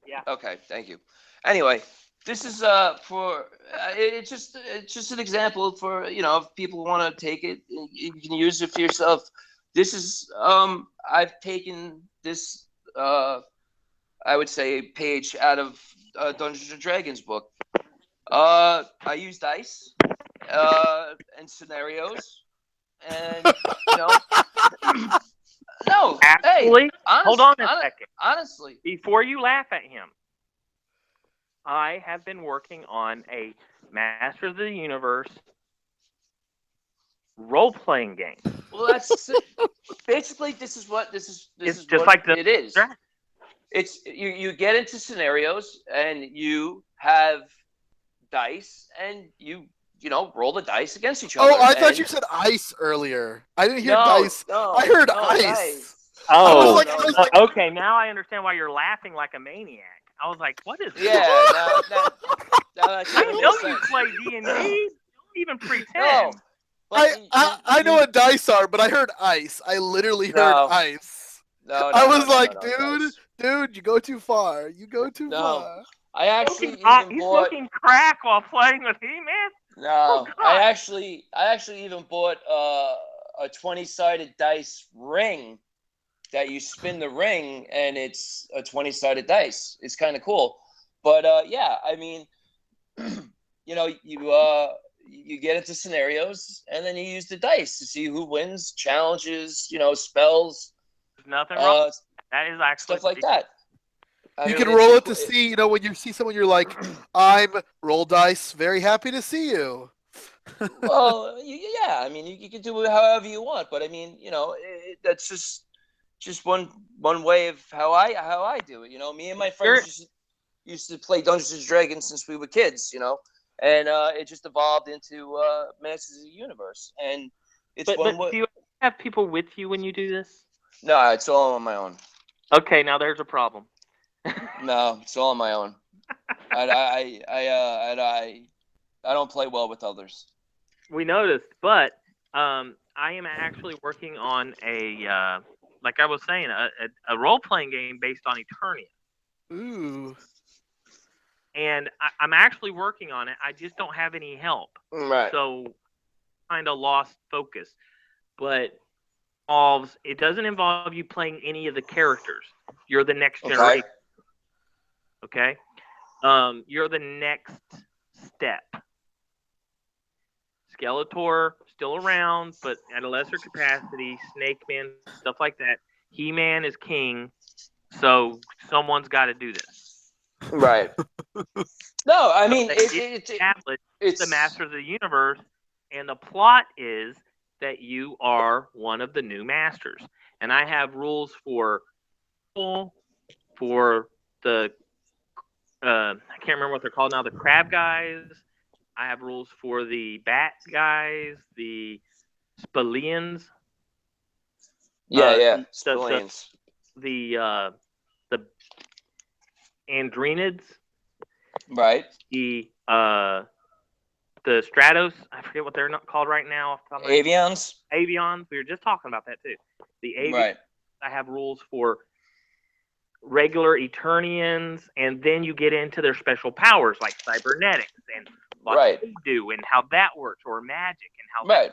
Speaker 4: Yeah.
Speaker 2: Okay, thank you. Anyway, this is for it's just an example for if people want to take it, you can use it for yourself. This is I've taken this I would say page out of Dungeons and Dragons book. I use dice and scenarios, and no.
Speaker 4: Actually,
Speaker 2: hey,
Speaker 4: hold on a second.
Speaker 2: Honestly,
Speaker 4: before you laugh at him, I have been working on a Master of the Universe role-playing game.
Speaker 2: Well, that's basically this is just
Speaker 4: what
Speaker 2: like it is. It's you get into scenarios and you have dice and you roll the dice against each other.
Speaker 3: Oh, I thought you said ice earlier. I didn't hear dice. I heard ice.
Speaker 2: Dice.
Speaker 4: Oh, okay. Now I understand why you're laughing like a maniac. I was like, what is this?
Speaker 2: Yeah,
Speaker 4: I know you play D&D. Don't even pretend.
Speaker 3: I know what dice are, but I heard ice. I literally heard ice. I was like, dude, you go too far. You go too far.
Speaker 2: I actually
Speaker 4: he's looking crack while playing with He-Man.
Speaker 2: No, I actually even bought a 20-sided dice ring that you spin the ring and it's a 20-sided dice. It's kind of cool. But yeah, I mean, you get into scenarios and then you use the dice to see who wins, challenges, spells.
Speaker 4: There's nothing wrong. That is actually
Speaker 2: stuff like that.
Speaker 3: You can roll it to see, when you see someone, you're like, I'm roll dice, very happy to see you.
Speaker 2: Well, yeah, I mean, you can do it however you want, but I mean, that's just one way of how I do it. Me and my friends used to play Dungeons and Dragons since we were kids, and it just evolved into Masters of the Universe, and it's
Speaker 4: but do you have people with you when you do this?
Speaker 2: No, it's all on my own.
Speaker 4: Okay, now there's a problem.
Speaker 2: No, it's all on my own. I don't play well with others.
Speaker 4: We noticed, but I am actually working on a like I was saying, a role-playing game based on Eternia.
Speaker 3: Ooh.
Speaker 4: And I'm actually working on it. I just don't have any help.
Speaker 2: Right.
Speaker 4: So kind of lost focus. But it doesn't involve you playing any of the characters. You're the next generation. Okay? You're the next step. Skeletor, still around, but at a lesser capacity. Snake Man, stuff like that. He-Man is king, so someone's got to do this.
Speaker 2: Right. No, I mean,
Speaker 4: it's the Master of the Universe, and the plot is that you are one of the new masters. And I have rules for the I can't remember what they're called now, the crab guys. I have rules for the bat guys, the Spalians.
Speaker 2: Yeah, Spalians.
Speaker 4: The Andrenids.
Speaker 2: Right.
Speaker 4: The Stratos. I forget what they're not called right now.
Speaker 2: Avians.
Speaker 4: Avians. We were just talking about that too. The Avians.
Speaker 2: Right.
Speaker 4: I have rules for regular Eternians, and then you get into their special powers like cybernetics and what they do and how that works, or magic and how
Speaker 2: right.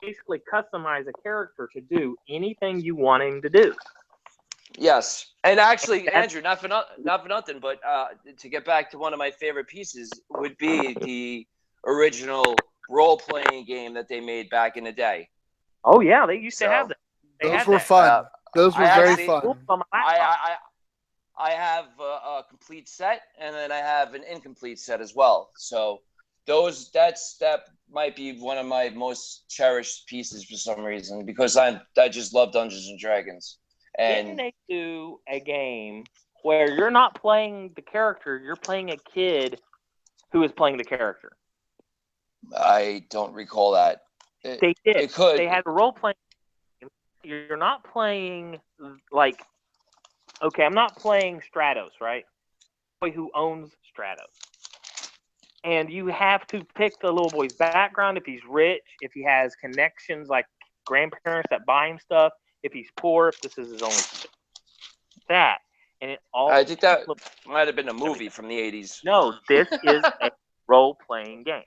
Speaker 4: Basically customize a character to do anything you want him to do.
Speaker 2: Yes, and actually, Andrew, not for nothing, but to get back to one of my favorite pieces would be the original role-playing game that they made back in the day.
Speaker 4: Oh yeah, they used to have that.
Speaker 3: Those were fun. Those were very fun.
Speaker 2: I have a complete set, and then I have an incomplete set as well. So that might be one of my most cherished pieces for some reason, because I just love Dungeons and Dragons. And
Speaker 4: didn't they do a game where you're not playing the character, you're playing a kid who is playing the character?
Speaker 2: I don't recall that.
Speaker 4: They did.
Speaker 2: It could.
Speaker 4: They had a role-playing game. You're not playing, like, okay, I'm not playing Stratos, right? Boy who owns Stratos. And you have to pick the little boy's background, if he's rich, if he has connections like grandparents that buy him stuff, if he's poor, if this is his only that. And it all
Speaker 2: I think that might have been a movie from the 80s.
Speaker 4: No, this is a role-playing game.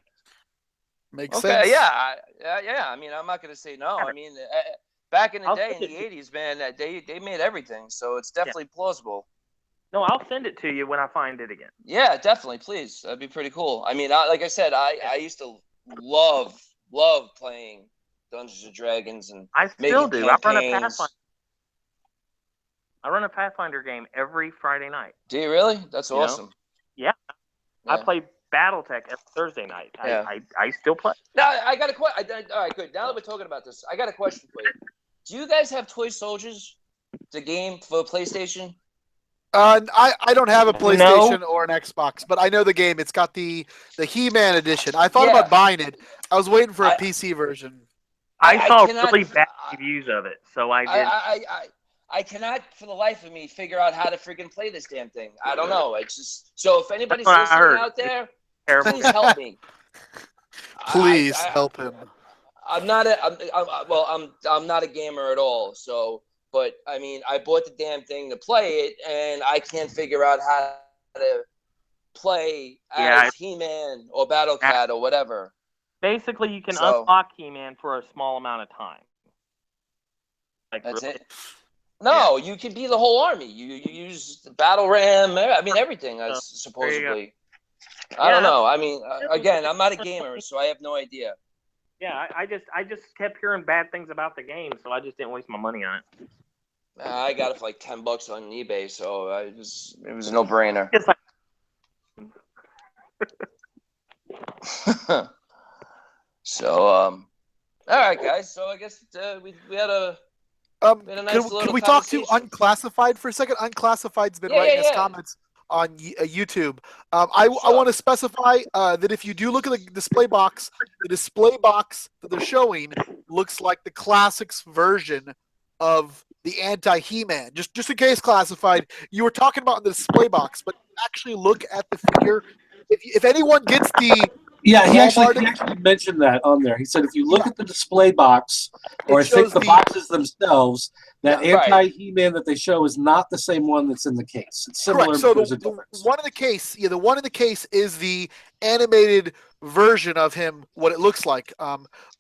Speaker 3: Makes sense.
Speaker 2: Yeah. I mean, I'm not going to say no. I mean, back in the day, in the 80s, man, they made everything, so it's definitely plausible.
Speaker 4: No, I'll send it to you when I find it again.
Speaker 2: Yeah, definitely, please. That'd be pretty cool. I mean, like I said, I used to love playing Dungeons and Dragons, and
Speaker 4: I still do.
Speaker 2: Campaigns.
Speaker 4: I run a Pathfinder game every Friday night.
Speaker 2: Do you really? That's awesome.
Speaker 4: Yeah. I play BattleTech every Thursday night. I still play.
Speaker 2: Now, I got a question. All right, good. Now that we're talking about this, I got a question for you. Do you guys have Toy Soldiers, the game for PlayStation?
Speaker 3: I don't have a PlayStation or an Xbox, but I know the game. It's got the He-Man edition. I thought about buying it. I was waiting for a PC version.
Speaker 4: I saw really bad reviews of it, so I did.
Speaker 2: I cannot, for the life of me, figure out how to freaking play this damn thing. I don't know. It's just so. If anybody's listening out there, please help me.
Speaker 3: Please help him.
Speaker 2: I'm not a gamer at all. So, but I mean, I bought the damn thing to play it, and I can't figure out how to play as He-Man or Battle Cat or whatever.
Speaker 4: Basically, you can unlock He-Man for a small amount of time.
Speaker 2: That's it. No, you could be the whole army. You use the battle ram. I mean, everything. Supposedly. I don't know. I mean, again, I'm not a gamer, so I have no idea.
Speaker 4: Yeah, I just kept hearing bad things about the game, so I just didn't waste my money on it.
Speaker 2: I got it for like $10 on eBay, so it was a no-brainer.
Speaker 4: It's like,
Speaker 2: So, all right, guys. So I guess we had a nice little
Speaker 3: can we talk to
Speaker 2: conversation.
Speaker 3: Unclassified for a second? Unclassified's been
Speaker 2: Yeah,
Speaker 3: writing
Speaker 2: yeah.
Speaker 3: us comments on YouTube. I want to specify that if you do look at the display box that they're showing looks like the classics version of the anti-He-Man. Just in case, Classified, you were talking about the display box, but actually look at the figure. If anyone gets the
Speaker 1: he actually mentioned that on there. He said if you look at the display box, or I think the boxes themselves, that anti-He-Man that they show is not the same one that's in the case. It's similar.
Speaker 3: Correct. So the one in the case is the animated version of him, what it looks like.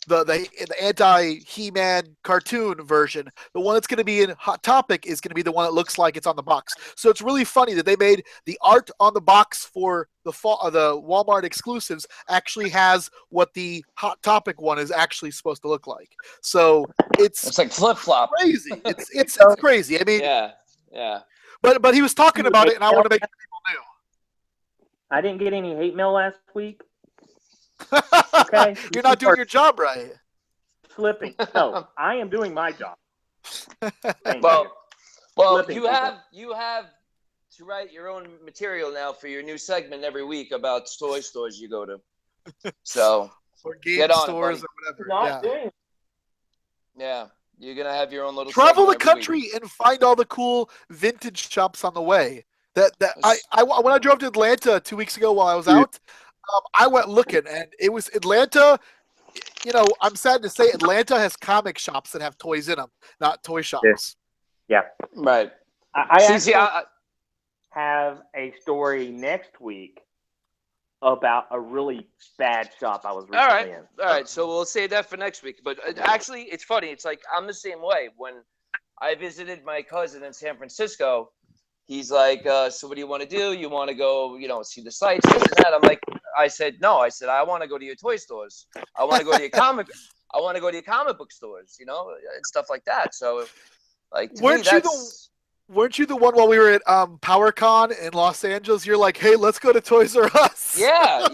Speaker 3: The anti-He-Man cartoon version. The one that's going to be in Hot Topic is going to be the one that looks like it's on the box. So it's really funny that they made the art on the box for the Walmart exclusives actually has what the Hot Topic one is actually supposed to look like. So it's
Speaker 2: like flip-flop.
Speaker 3: Crazy. It's crazy. I mean,
Speaker 2: yeah.
Speaker 3: But he was talking about it, and I want to make sure people knew.
Speaker 4: I didn't get any hate mail last week.
Speaker 3: Okay, you're not doing your job right.
Speaker 4: Slipping. No, I am doing my job.
Speaker 2: Well, you have to write your own material now for your new segment every week about toy stores you go to. So
Speaker 3: or game
Speaker 2: get on
Speaker 3: stores
Speaker 2: it,
Speaker 3: or whatever.
Speaker 2: Yeah, you're gonna have your own little
Speaker 3: travel the country and find all the cool vintage shops on the way. When I drove to Atlanta 2 weeks ago while I was out, I went looking, and it was Atlanta. You know, I'm sad to say Atlanta has comic shops that have toys in them, not toy shops.
Speaker 4: Yeah.
Speaker 2: Right.
Speaker 4: I have a story next week about a really bad shop I was recently in.
Speaker 2: All right. So we'll save that for next week. But actually, it's funny. It's like I'm the same way. When I visited my cousin in San Francisco, he's like, so what do you want to do? You want to go, see the sights, this and that? I said, no. I said, I want to go to your toy stores. I want to go to your comic book stores, and stuff like that. So, like,
Speaker 3: weren't you the one while we were at PowerCon in Los Angeles? You're like, hey, let's go to Toys R Us.
Speaker 2: Yeah.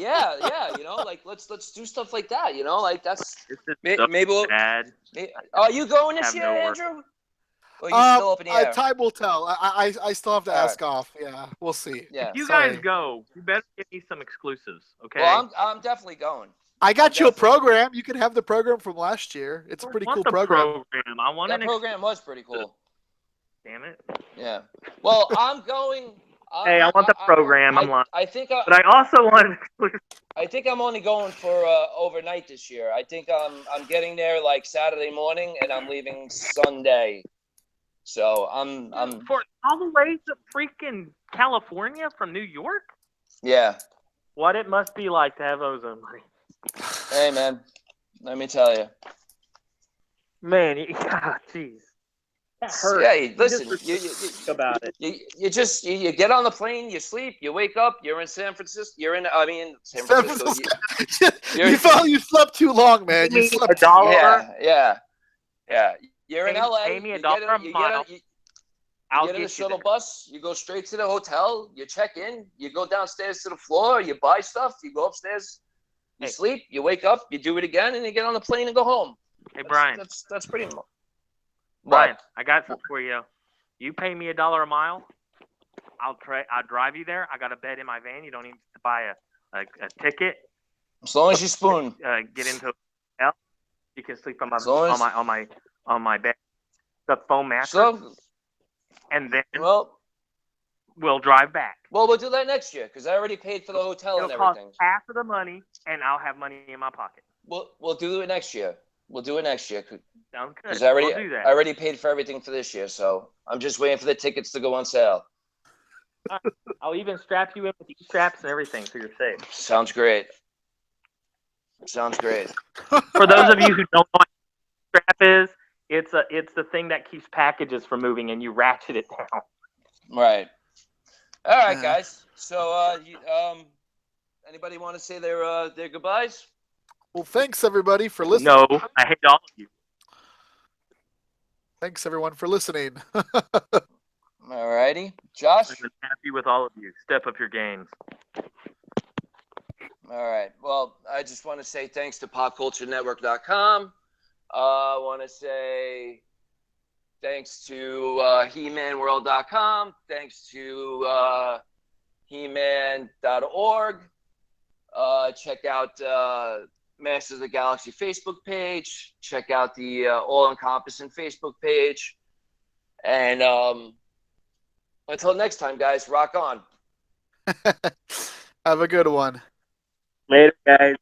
Speaker 2: Like let's do stuff like that. Like that's maybe we'll. Are you going this year, Andrew? Or are you still up in the air?
Speaker 3: Time will tell. I still have to ask off. Yeah, we'll see.
Speaker 2: Yeah.
Speaker 4: If you guys go, you better give me some exclusives, okay?
Speaker 2: Well, I'm definitely going.
Speaker 3: I got you a program. You can have the program from last year. It's a pretty cool program.
Speaker 4: I want
Speaker 2: that program was pretty cool.
Speaker 4: Damn it.
Speaker 2: Yeah. Well, I'm going.
Speaker 4: Hey, I want the program. I'm lying.
Speaker 2: But
Speaker 4: I also want an exclusive.
Speaker 2: I think I'm only going for overnight this year. I think I'm getting there like Saturday morning, and I'm leaving Sunday. So I'm
Speaker 4: for all the way to freaking California from New York.
Speaker 2: Yeah.
Speaker 4: What it must be like to have ozone money.
Speaker 2: Hey man, let me tell you.
Speaker 4: Man, jeez. That hurts.
Speaker 2: Yeah, listen. You
Speaker 4: about it.
Speaker 2: You get on the plane, you sleep, you wake up, you're in San Francisco. San Francisco.
Speaker 3: You slept too long, man. You slept
Speaker 2: Yeah. You're in LA.
Speaker 4: Pay me $1 a mile.
Speaker 2: You get in the shuttle bus. You go straight to the hotel. You check in. You go downstairs to the floor. You buy stuff. You go upstairs. You sleep. You wake up. You do it again, and you get on the plane and go home.
Speaker 4: Hey, Brian.
Speaker 2: That's pretty much.
Speaker 4: Brian, I got something for you. You pay me $1 a mile. I'll drive you there. I got a bed in my van. You don't need to buy a ticket.
Speaker 2: As long as you spoon.
Speaker 4: Get into a hotel. You can sleep on my bed, the foam mattress, and then we'll drive back.
Speaker 2: Well, we'll do that next year because I already paid for the hotel and everything.
Speaker 4: Cost half of the money, and I'll have money in my pocket.
Speaker 2: We'll do it next year. We'll do it next year.
Speaker 4: Sounds good.
Speaker 2: Because I already paid for everything for this year, so I'm just waiting for the tickets to go on sale.
Speaker 4: I'll even strap you in with straps and everything, so you're safe.
Speaker 2: Sounds great.
Speaker 4: For those of you who don't know what a strap is, It's the thing that keeps packages from moving, and you ratchet it down.
Speaker 2: Right. All right, guys. So, anybody want to say their goodbyes?
Speaker 3: Well, thanks everybody for listening.
Speaker 4: No, I hate all of you.
Speaker 3: Thanks everyone for listening.
Speaker 2: All righty, Josh.
Speaker 4: I'm happy with all of you. Step up your games.
Speaker 2: All right. Well, I just want to say thanks to popculturenetwork.com. I want to say thanks to hemanworld.com. Thanks to heman.org. Check out Masters of the Galaxy Facebook page. Check out the All-Encompassing Facebook page. And until next time, guys, rock on.
Speaker 3: Have a good one.
Speaker 4: Later, guys.